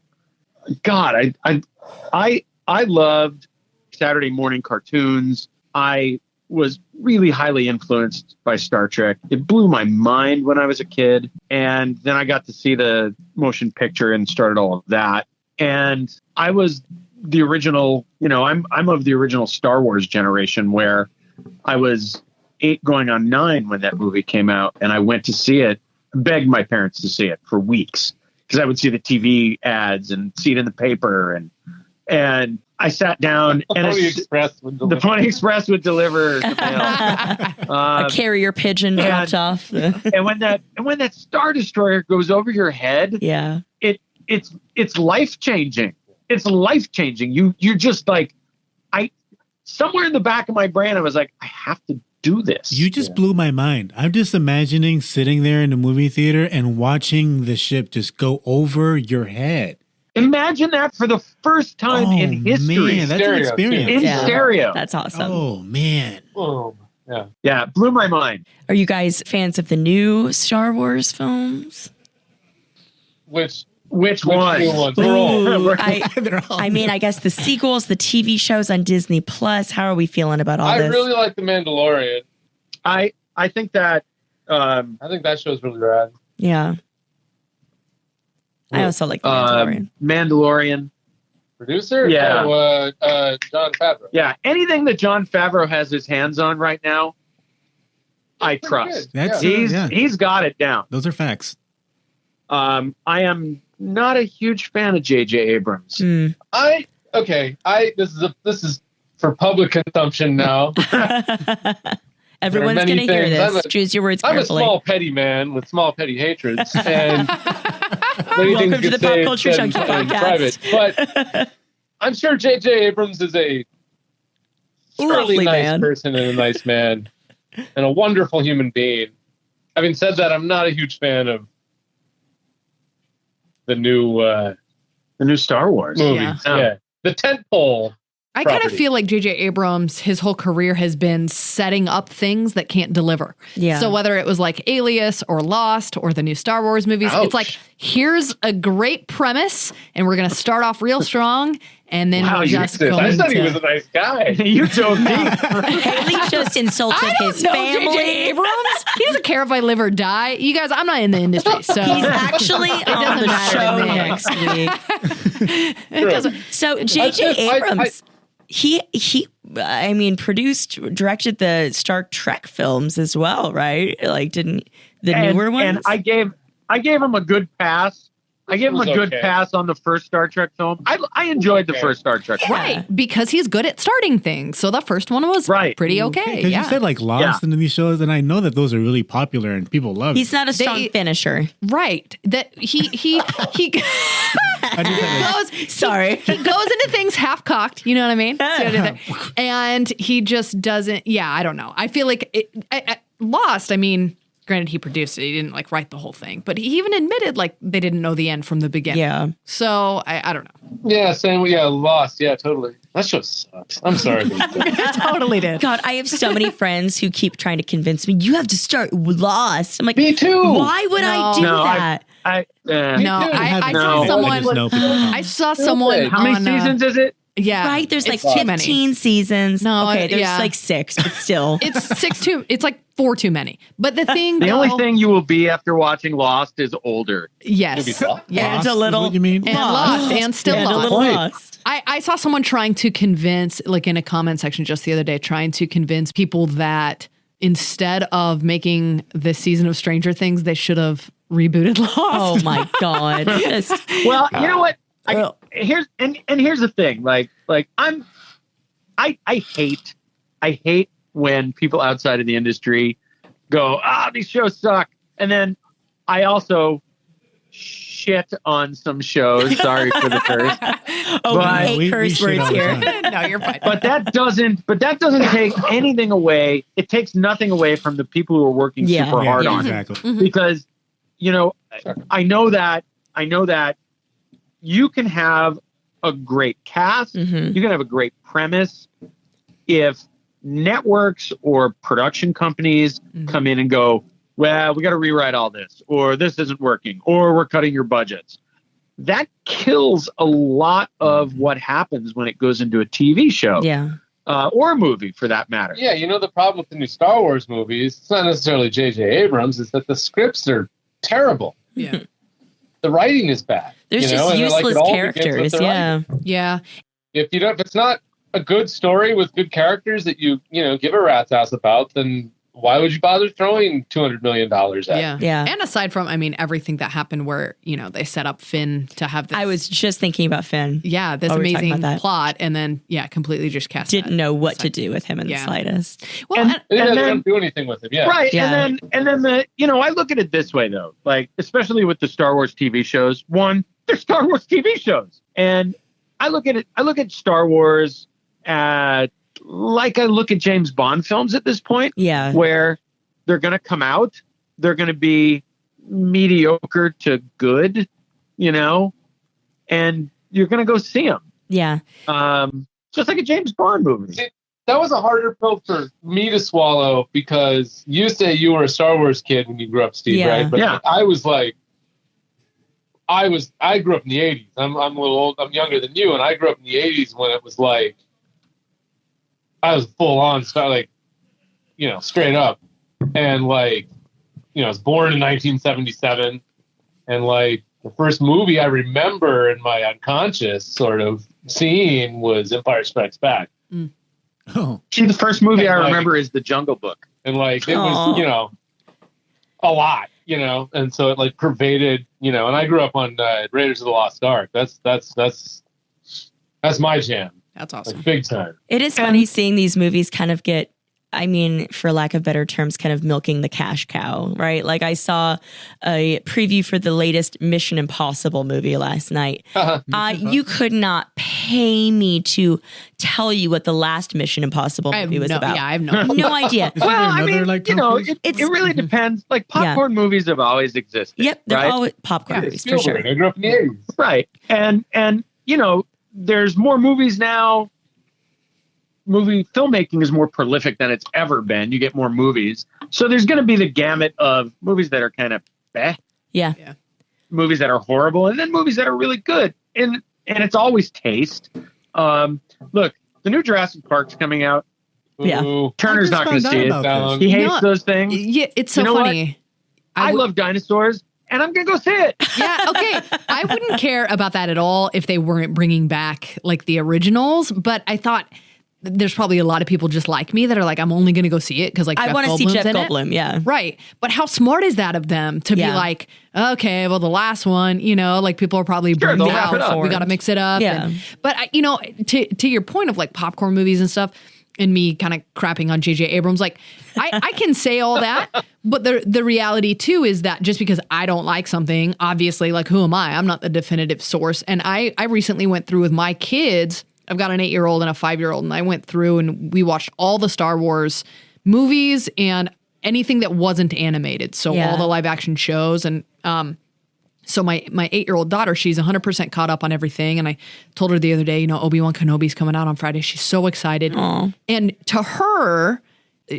God, I loved Saturday morning cartoons. I was really highly influenced by Star Trek. It blew my mind when I was a kid, and then I got to see the motion picture and started all of that. And I was the original, you know, I'm of the original Star Wars generation, where I was 8 going on 9 when that movie came out, and I went to see it, begged my parents to see it for weeks, because I would see the TV ads and see it in the paper, and I sat down, and the Pony Express would deliver the mail. A carrier pigeon dropped off. And when that Star Destroyer goes over your head, Yeah. it's life changing. It's life changing. You're just like, somewhere in the back of my brain, I was like, I have to do this. You just blew my mind. I'm just imagining sitting there in the movie theater and watching the ship just go over your head. Imagine that for the first time in history. Man, that's an Stereo, experience. In stereo. That's awesome. Oh, man. Boom. Yeah. Yeah, blew my mind. Are you guys fans of the new Star Wars films? Which one? new ones? We're all. Ooh, They're all I mean, I guess the sequels, the TV shows on Disney Plus. How are we feeling about all I this? really like The Mandalorian. I think that I think that show's really rad. Yeah. I also like the Mandalorian. Mandalorian. Producer? Yeah. Jon Favreau. Yeah, anything that Jon Favreau has his hands on right now, I trust. That's He's got it down. Those are facts. I am not a huge fan of J.J. Abrams. This is for public consumption now. Everyone's going to hear this. Choose your words I'm carefully. a small petty man with small petty hatreds, and Welcome to the Pop Culture Junkie podcast. But I'm sure J.J. Abrams is a really Lovely nice man. person and a nice man and a wonderful human being. Having said that, I'm not a huge fan of the new Star Wars movies. Yeah. The tentpole. I kind of property. feel like J.J. Abrams, his whole career has been setting up things that can't deliver. Yeah. So whether it was like Alias or Lost or the new Star Wars movies, Ouch. it's like, here's a great premise and we're going to start off real strong and then we're just going I thought he was to... a nice guy. You told me. Haley just insulted I don't his know family. J.J. Abrams. He doesn't care if I live or die. You guys, I'm not in the industry, so He's actually on doesn't the matter to show me. next week. it doesn't. So J.J. Abrams, he produced, directed the Star Trek films as well, right? Like, didn't the newer ones? And I gave him a good pass. I gave him a good okay. pass on the first Star Trek film. I enjoyed the first Star Trek film. Right, because he's good at starting things. So the first one was pretty okay. Because Yeah. you said like Lost into these shows, and I know that those are really popular and people love. He's not a strong finisher. Right. That he goes. Sorry. He goes into things half cocked. You know what I mean? And he just doesn't. Yeah, I don't know. I feel like Lost. I mean, granted, he produced it. He didn't like write the whole thing, but he even admitted like they didn't know the end from the beginning. Yeah. So I don't know. Yeah, same. Yeah, Lost. Yeah, totally. That show sucks. I'm sorry. It totally did. God, I have so many friends who keep trying to convince me you have to start Lost. I'm like, Me too. Why would I do that? I No. saw someone. I just know people don't. I saw someone. How many on, seasons is it? Yeah, Right? There's like it's too many. 15 seasons. No, okay, there's yeah. like 6, but still. It's 6 too. It's like 4 too many. But the thing, The only thing you will be after watching Lost is older. yes, Lost? yes, It's a little What you mean? and lost, and still and a lost. little lost. I saw someone trying to convince, like in a comment section just the other day, trying to convince people that instead of making this season of Stranger Things, they should have rebooted Lost. Oh my God. Just, Well, you know what? Well- Here's the thing. I hate when people outside of the industry go, these shows suck. And then I also shit on some shows. Sorry for the curse. oh, But- we hate We curse shit words all the here. time. No, you're fine. But that doesn't take anything away. It takes nothing away from the people who are working super hard on it. exactly. Because, I know that you can have a great cast, Mhm. you can have a great premise. If networks or production companies come in and go, well, we got to rewrite all this, or this isn't working, or we're cutting your budgets, that kills a lot of what happens when it goes into a TV show Yeah. or a movie for that matter. Yeah, the problem with the new Star Wars movies, it's not necessarily J.J. Abrams, is that the scripts are terrible. Yeah. The writing is bad. There's and just it useless all begins with characters. the Yeah. writing. Yeah. If it's not a good story with good characters that you give a rat's ass about, then why would you bother throwing $200 million at it? Yeah. Yeah. And aside from, everything that happened where, they set up Finn to have this. I was just thinking about Finn. Yeah, this while we were talking amazing about that. plot. And then, completely just cast Didn't that. know what to do with him in the Yeah. slightest. Well, And- and- They then- don't do anything with him. Yeah. Right. Yeah. And then I look at it this way though, like, especially with the Star Wars TV shows, one, they're Star Wars TV shows. And I look at Star Wars like I look at James Bond films at this point, Yeah. where they're going to come out, they're going to be mediocre to good, and you're going to go see them. Yeah. Just like a James Bond movie. See, that was a harder pill for me to swallow because you say you were a Star Wars kid when you grew up, Steve, Yeah. right? But Yeah. I was like, I grew up in the 80s. I'm a little old. I'm younger than you, and I grew up in the 80s when it was like, I was full on, straight up. And I was born in 1977, and the first movie I remember in my unconscious sort of seeing was Empire Strikes Back. Oh, See, the first movie I Like- remember is The Jungle Book. And like it Aw. was, you know, a lot, you know, and so it like pervaded, you know. And I grew up on Raiders of the Lost Ark. That's my jam, That's awesome. like big time. It is funny seeing these movies kind of get, I mean, for lack of better terms, kind of milking the cash cow, right? Like I saw a preview for the latest Mission Impossible movie last night. You could not pay me to tell you what the last Mission Impossible I have movie was no, about. yeah, I have no. No idea. is there Well, I another mean, like you Tom know, Cruise? it really depends. Like popcorn movies have always existed. Yep, they're right? all popcorn movies for sure. Spielberg. I grew up in the 80s. Right. And you know, there's more movies now. Movie filmmaking is more prolific than it's ever been. You get more movies. So there's going to be the gamut of movies that are kind of Yeah. movies that are horrible, and then movies that are really good. And it's always taste. Look, the new Jurassic Park's coming out. Yeah. Ooh. Turner's not going to see it. about this. He You hates know what? those things. Yeah, it's so You know what? funny. I would- love dinosaurs, and I'm going to go see it. Yeah, okay. I wouldn't care about that at all if they weren't bringing back like the originals, but I thought there's probably a lot of people just like me that are like, I'm only going to go see it because like I Jeff want to see Goldblum's Jeff in it. Goldblum. Yeah. Right. But how smart is that of them to be Yeah. like, okay, well, the last one, you know, like people are probably Sure, burned they'll wrap it out. up. We got to mix it up. Yeah. But, you know, to your point of like popcorn movies and stuff, and me kind of crapping on J.J. Abrams, like I can say all that, but the reality too is that just because I don't like something, obviously, like who am I? I'm not the definitive source. And I recently went through with my kids. I've got an 8-year-old and a 5-year-old, and I went through and we watched all the Star Wars movies and anything that wasn't animated. So Yeah. all the live action shows. And so my 8-year-old daughter, she's 100% caught up on everything. And I told her the other day, you know, Obi-Wan Kenobi's coming out on Friday. She's so excited. Aw. And to her,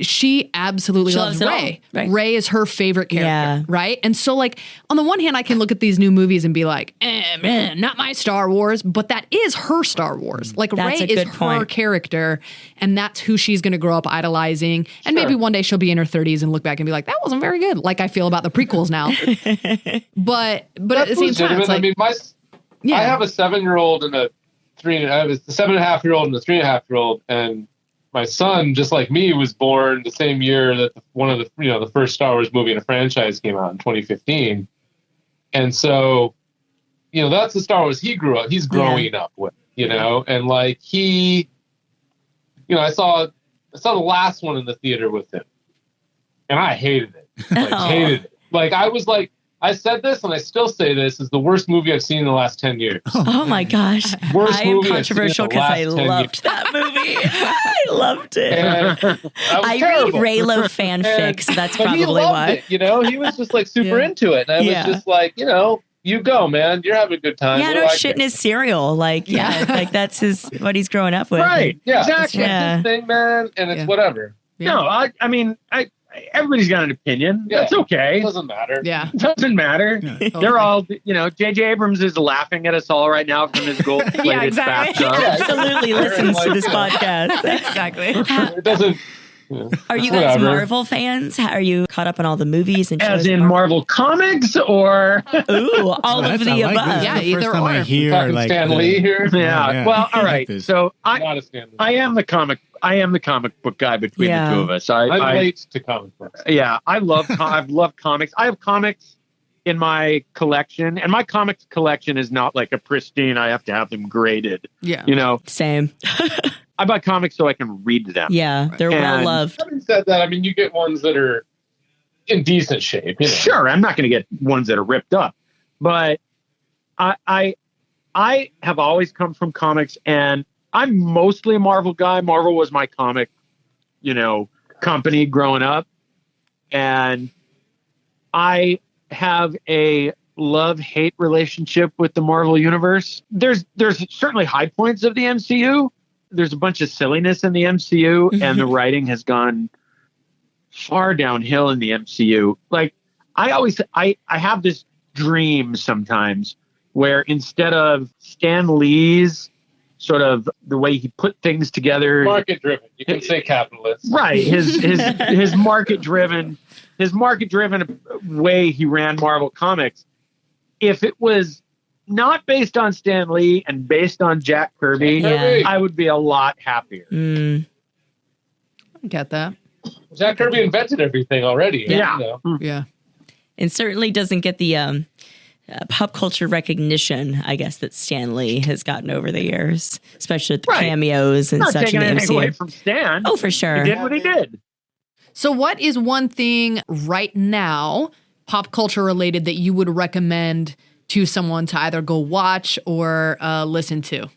she absolutely She loves loves it all, Rey. right. Rey is her favorite character, Yeah. right? And so, like, on the one hand, I can look at these new movies and be like, man, not my Star Wars, but that is her Star Wars. Like, That's Rey a is good her point. character, and that's who she's going to grow up idolizing. And maybe one day she'll be in her 30s and look back and be like, that wasn't very good, like I feel about the prequels now. but at the same time, it's I like, mean, yeah. I have a 7-year-old and a 7.5-year-old and a 3.5-year-old, and my son, just like me, was born the same year that one of the first Star Wars movie in a franchise came out in 2015. And so, you know, that's the Star Wars he's growing up with, you know, and like he, you know, I saw the last one in the theater with him, and I hated it. Hated it. Like I was like, I said this, and I still say this is the worst movie I've seen in the last 10 years. Oh my gosh. Worst I am movie I've seen in the controversial because I last 10 loved years. that movie. I loved it. And that was I terrible. read Raylo fanfics, so that's But he probably loved why. it, you know, he was just like super Yeah. into it. And I Yeah. was just like, you know, you go, man. You're having a good time. Yeah, What do no I shit in care? his cereal. Like, yeah, like that's what he's growing up with. Right. Yeah, Exactly. It's Yeah. his thing, man, and it's Yeah. whatever. Yeah. No, I mean, everybody's got an opinion. Yeah. That's It okay. doesn't matter. yeah. Doesn't matter. They're all, you know, J.J. Abrams is laughing at us all right now from his gold-plated Yeah, exactly. bathtub. Yeah. Absolutely listens to this Like, podcast. Exactly. It doesn't. Are you guys Whatever. Marvel fans? Are you caught up on all the movies and shows? As in Marvel Comics, or Ooh, all of That's- the I like above. this. Yeah, This is the either first time I or. hear Talking like Stan the- Lee here. yeah. Well, all I right. like this. So Not a Stan Lee. I am the comic book guy between Yeah. the two of us. I'm I late to comic books. yeah, I've loved comics. I have comics in my collection, and my comics collection is not like a pristine. I have to have them graded. Yeah. You know, Same. I buy comics so I can read them. Yeah, they're well And- loved. Having said that, I mean, you get ones that are in decent shape. You know? Sure, I'm not going to get ones that are ripped up, but I have always come from comics, and I'm mostly a Marvel guy. Marvel was my comic, you know, company growing up, and I have a love-hate relationship with the Marvel universe. There's certainly high points of the MCU. There's a bunch of silliness in the MCU, and the writing has gone far downhill in the MCU. Like I have this dream sometimes where instead of Stan Lee's sort of the way he put things together, Market driven. You can say capitalist. right, his market driven way he ran Marvel Comics, if it was not based on Stan Lee and based on Jack Kirby, Yeah. I would be a lot happier. Mm. I get that. Jack Kirby invented everything already. Yeah. You know? Yeah. And certainly doesn't get the pop culture recognition, I guess, that Stan Lee has gotten over the years, especially with the Right. cameos and Not such in taking the anything away MCU. from Stan. Oh, for sure. He did what he did. So what is one thing right now, pop culture related, that you would recommend to someone to either go watch or listen to?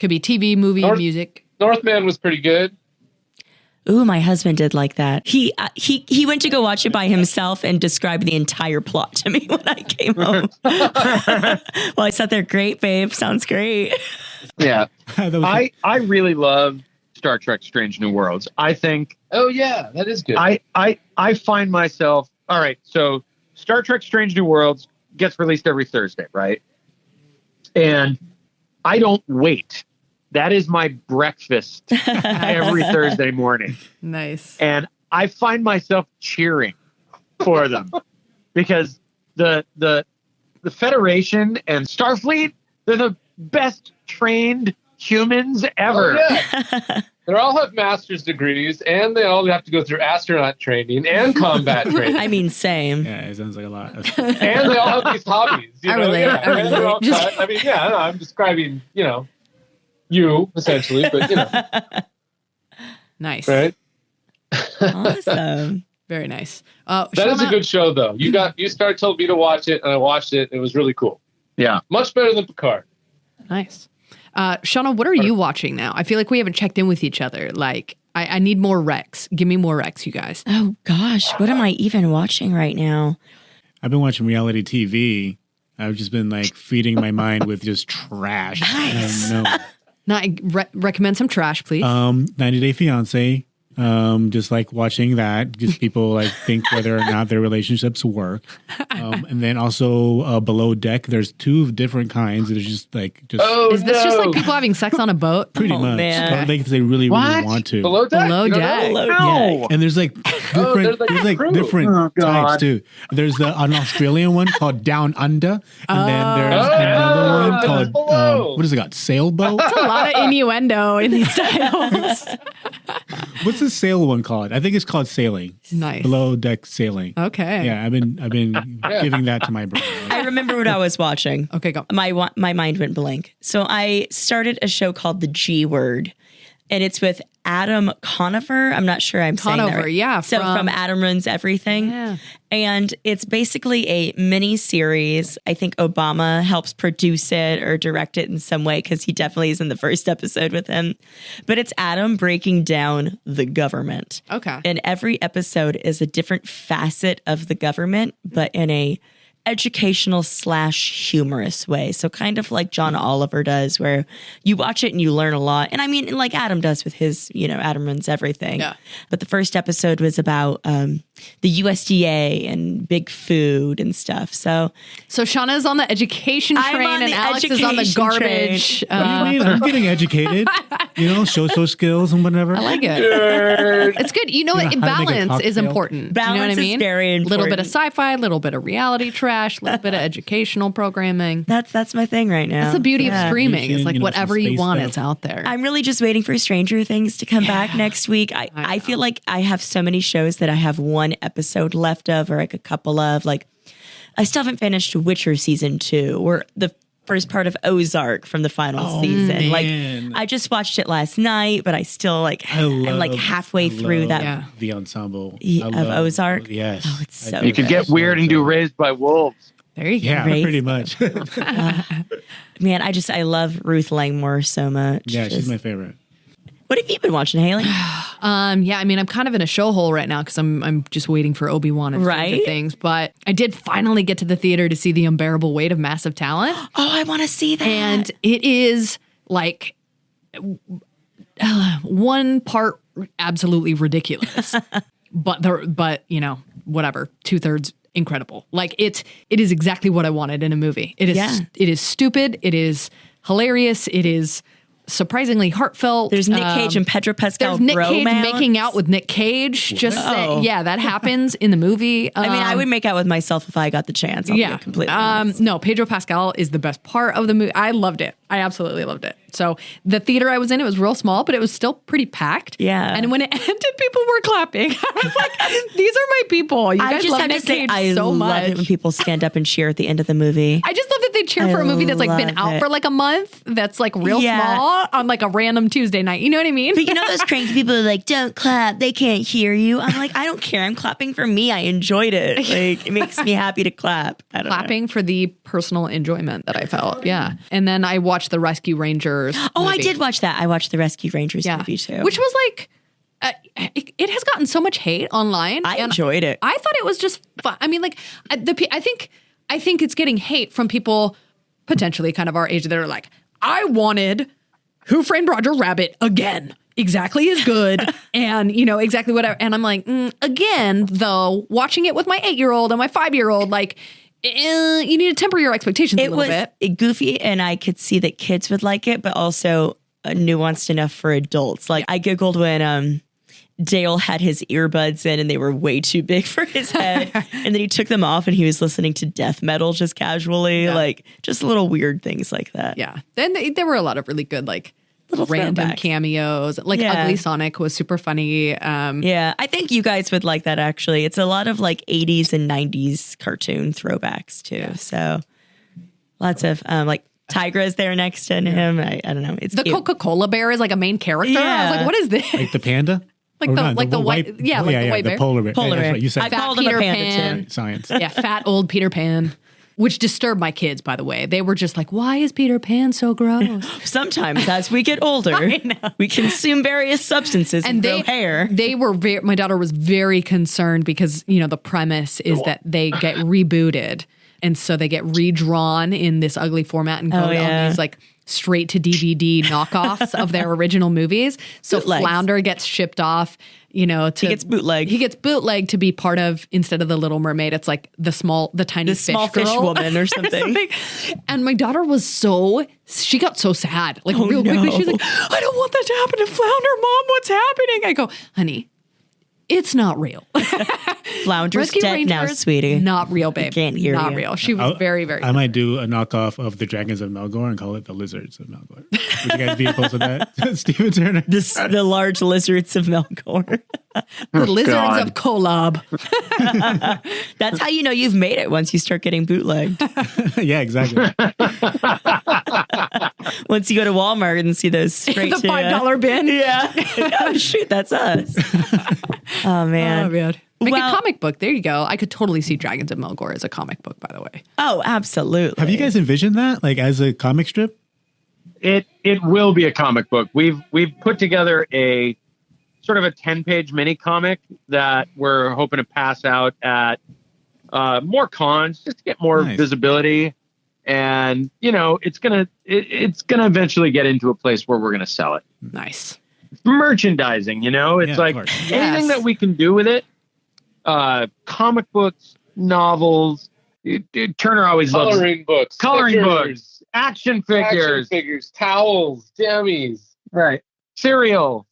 Could be TV, movie, music. Northman was pretty good. Ooh, my husband did like that. He went to go watch it by himself and described the entire plot to me when I came home. Well, I sat there, great, babe. Sounds great. Yeah. That was I really love Star Trek Strange New Worlds. I think Oh yeah, that is good. I find myself, all right, so Star Trek Strange New Worlds gets released every Thursday, right? And I don't wait. That is my breakfast every Thursday morning. Nice. And I find myself cheering for them because the Federation and Starfleet, they're the best trained humans ever. Oh, yeah. They all have master's degrees, and they all have to go through astronaut training and combat training. I mean, same. yeah, it sounds like a lot. And they all have these hobbies. You I know? relate, Yeah. I And they're all relate. cut. I mean, yeah, no, I'm describing, you essentially, but Nice. right. Awesome. Very nice. That is a good show, though. You started told me to watch it, and I watched it. It was really cool. Yeah. Much better than Picard. Nice. Shauna, what are you watching now? I feel like we haven't checked in with each other. Like, I need more Rex. Give me more Rex, you guys. Oh, gosh. What am I even watching right now? I've been watching reality TV. I've just been like feeding my mind with just trash. Nice. No. Now, recommend some trash, please. 90 Day Fiance. Just like watching that, just people like think whether or not their relationships work. And then also Below Deck, there's two different kinds. There's just like Is this just like people having sex on a boat? pretty Oh, much. man. Like they really want to. Below Deck? Below You don't Deck. know? No. And there's like different, there's like crew. different Oh, God. types too. There's an Australian one called Down Under, and then there's Oh, another one that's called below. what is it called? Sailboat. There's a lot of innuendo in these titles. What's the sail one called? I think it's called sailing. Nice. Below Deck Sailing. Okay. Yeah, I've been giving that to my brain. I remember what I was watching. Okay, go. My mind went blank. So I started a show called The G Word, and it's with Adam Conover. I'm not sure I'm saying that Conover, right. yeah, So from Adam Runs Everything. Yeah. And it's basically a mini series. I think Obama helps produce it or direct it in some way because he definitely is in the first episode with him. But it's Adam breaking down the government. Okay. And every episode is a different facet of the government, but in a educational / humorous way. So kind of like John Oliver does, where you watch it and you learn a lot. And I mean, like Adam does with his, Adam Runs Everything. Yeah. But the first episode was about the USDA and big food and stuff. So Shauna is on the education I'm train on and the Alex is on the education garbage. What do you mean? I'm getting educated. Show skills and whatever. I like it. It's good. how to make a Balance is cocktail. important. you know Balance what I is mean? very A little bit of important. sci-fi, a little bit of reality trash, a little bit of educational programming. that's my thing right now. That's the beauty of streaming. It's like Some whatever you space want, stuff. it's out there. I'm really just waiting for Stranger Things to come back next week. I feel like I have so many shows that I have one episode left of or like a couple of. Like, I still haven't finished Witcher season 2 or the first part of Ozark from the final season. man. Like, I just watched it last night, but I still I'm like halfway through that. Yeah. The ensemble Of Ozark? Yes. Oh, it's so You could get weird and do Raised by Wolves. There you go. Yeah, Raised. pretty much. Man, I love Ruth Langmore so much. Yeah, she's my favorite. What have you been watching, Haley? Yeah, I mean, I'm kind of in a show hole right now because I'm just waiting for Obi-Wan and Stranger Right? Things. But I did finally get to the theater to see The Unbearable Weight of Massive Talent. Oh, I want to see that. And it is like one part absolutely ridiculous, but whatever, 2/3 incredible. Like it is exactly what I wanted in a movie. It is Yeah. it is stupid. It is hilarious. It is surprisingly heartfelt. There's Nick Cage and Pedro Pascal. There's Nick Cage bromance. making out with Nick Cage. Just say, yeah, that happens in the movie. I mean, I would make out with myself if I got the chance. I'll be completely honest. No, Pedro Pascal is the best part of the movie. I loved it. I absolutely loved it. So the theater I was in, it was real small, but it was still pretty packed. Yeah. And when it ended, people were clapping. I was like, these are my people. You guys love Nick Cage so much. I love it when people stand up and cheer at the end of the movie. I just love that they cheer for a movie that's like been out for like a month. That's like real small on like a random Tuesday night. You know what I mean? But you know those cranky people are like, don't clap. They can't hear you. I'm like, I don't care. I'm clapping for me. I enjoyed it. Like, it makes me happy to clap. I don't Clapping for the personal enjoyment that I felt. Yeah. And then I watched the Rescue Rangers. Oh, movie. I did watch that. I watched the Rescue Rangers movie too. Which was like, it has gotten so much hate online. I enjoyed it. I thought it was just fun. I mean, like, I think it's getting hate from people potentially kind of our age that are like, I wanted Who Framed Roger Rabbit again. Exactly as good. And, you know, exactly whatever. And I'm like, again, though, watching it with my 8-year-old and my 5-year-old, like, you need to temper your expectations a little bit. It was goofy, and I could see that kids would like it, but also nuanced enough for adults. Like, I giggled when Dale had his earbuds in and they were way too big for his head. And then he took them off and he was listening to death metal just casually. Like, just little weird things like that. Yeah. Then there were a lot of really good, like, little random cameos. Like, Ugly Sonic was super funny. Yeah, I think you guys would like that, actually. It's a lot of, like, 80s and 90s cartoon throwbacks, too. Yeah. So, lots of, like, Tigra's there next to him. I don't know. It's the cute. Coca-Cola bear is, like, a main character. Yeah. I was like, what is this? Like the panda? Like the white, the white bear. The polar bear. Polar bear. Right. You said I called him a panda too. Science. Yeah, fat old Peter Pan. Which disturbed my kids, by the way. They were just like, why is Peter Pan so gross? Sometimes as we get older, we consume various substances and grow hair. My daughter was very concerned because, you know, the premise is that they get rebooted. And so they get redrawn in this ugly format and go on these like straight to DVD knockoffs of their original movies. So Bootlegs. Flounder gets shipped off, you know, He gets bootlegged to be part of, instead of the Little Mermaid, it's like the tiny small fish fish woman or something. And my daughter she got so sad, like real quickly. She's like, I don't want that to happen to Flounder, Mom. What's happening? I go, honey, it's not real. Flounder's dead now, sweetie. Not real, babe. I can't hear not you. real. She was very, very I might do a knockoff of the Dragons of Melgor and call it the Lizards of Melgor. Would you guys be opposed to that? Steven Turner? The large lizards of Melgor. The Lizards of Kolob. That's how you know you've made it, once you start getting bootlegged. Yeah, exactly. Once you go to Walmart and see those straight The $5 bin. Yeah. Oh, shoot, that's us. Oh, man. Oh, man. Make a comic book. There you go. I could totally see Dragons of Melgor as a comic book, by the way. Oh, absolutely. Have you guys envisioned that, like, as a comic strip? It will be a comic book. We've put together a sort of a 10-page mini comic that we're hoping to pass out at more cons just to get more visibility. And, you know, it's gonna eventually get into a place where we're gonna sell it. Nice. Merchandising, you know, it's like anything that we can do with it. Comic books, novels. Turner always loves coloring books, coloring books, action figures, towels, jammies, right? Cereal.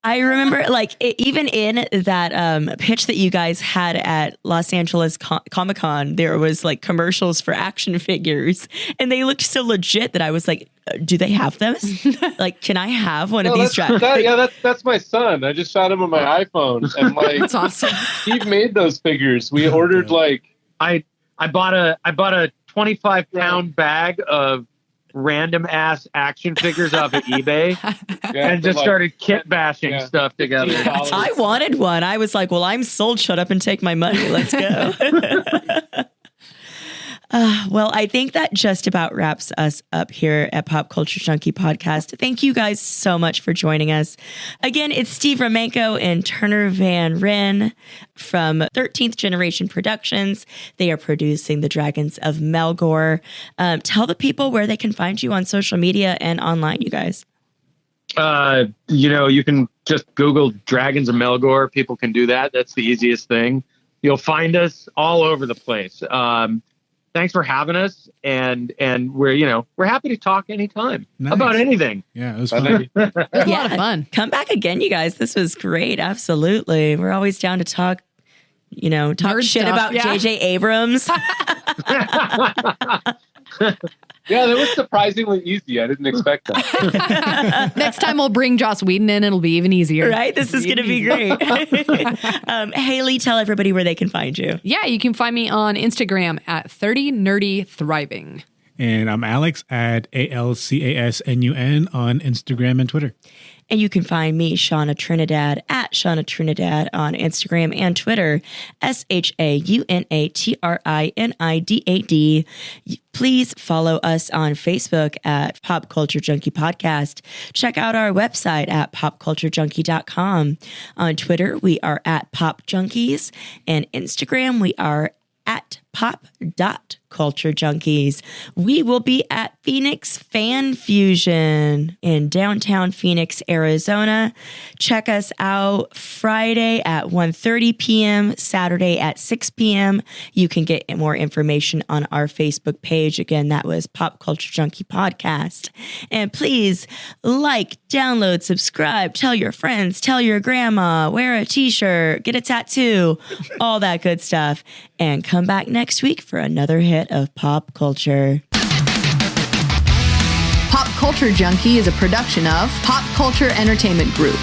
I remember, like, even in that pitch that you guys had at Los Angeles Comic-Con, there was, like, commercials for action figures, and they looked so legit that I was like, do they have those? Like, can I have one of these? That's my son. I just shot him on my iPhone, and like, that's awesome. He made those figures. We ordered like I bought a 25-pound bag of random ass action figures off of eBay and just started kit bashing stuff together. I wanted one. I was like, well, I'm sold. Shut up and take my money. Let's go. Well, I think that just about wraps us up here at Pop Culture Junkie Podcast. Thank you guys so much for joining us. Again, it's Steve Romanko and Turner Van Ryn from 13th Generation Productions. They are producing the Dragons of Melgor. Tell the people where they can find you on social media and online, you guys. You can just Google Dragons of Melgor. People can do that. That's the easiest thing. You'll find us all over the place. thanks for having us. And we're happy to talk anytime about anything. Yeah, it was fun. It was a lot of fun. Come back again, you guys. This was great. Absolutely. We're always down to talk, Nerd shit stuff, about yeah. J.J. Abrams. Yeah, that was surprisingly easy. I didn't expect that. Next time we'll bring Joss Whedon in. It'll be even easier. Right? This is going to be great. Haley, tell everybody where they can find you. Yeah, you can find me on Instagram at 30 Nerdy Thriving. And I'm Alex at ALCASNUN on Instagram and Twitter. And you can find me, Shauna Trinidad, at Shauna Trinidad on Instagram and Twitter, SHAUNATRINIDAD. Please follow us on Facebook at Pop Culture Junkie Podcast. Check out our website at popculturejunkie.com. On Twitter, we are at Pop Junkies, and Instagram, we are at pop.culturejunkies. We will be at Phoenix Fan Fusion in downtown Phoenix, Arizona. Check us out Friday at 1:30 p.m., Saturday at 6 p.m. You can get more information on our Facebook page. Again, that was Pop Culture Junkie Podcast. And please download, subscribe, tell your friends, tell your grandma, wear a t-shirt, get a tattoo, all that good stuff. And come back next week for another hit of pop culture. Pop Culture Junkie is a production of Pop Culture Entertainment Group.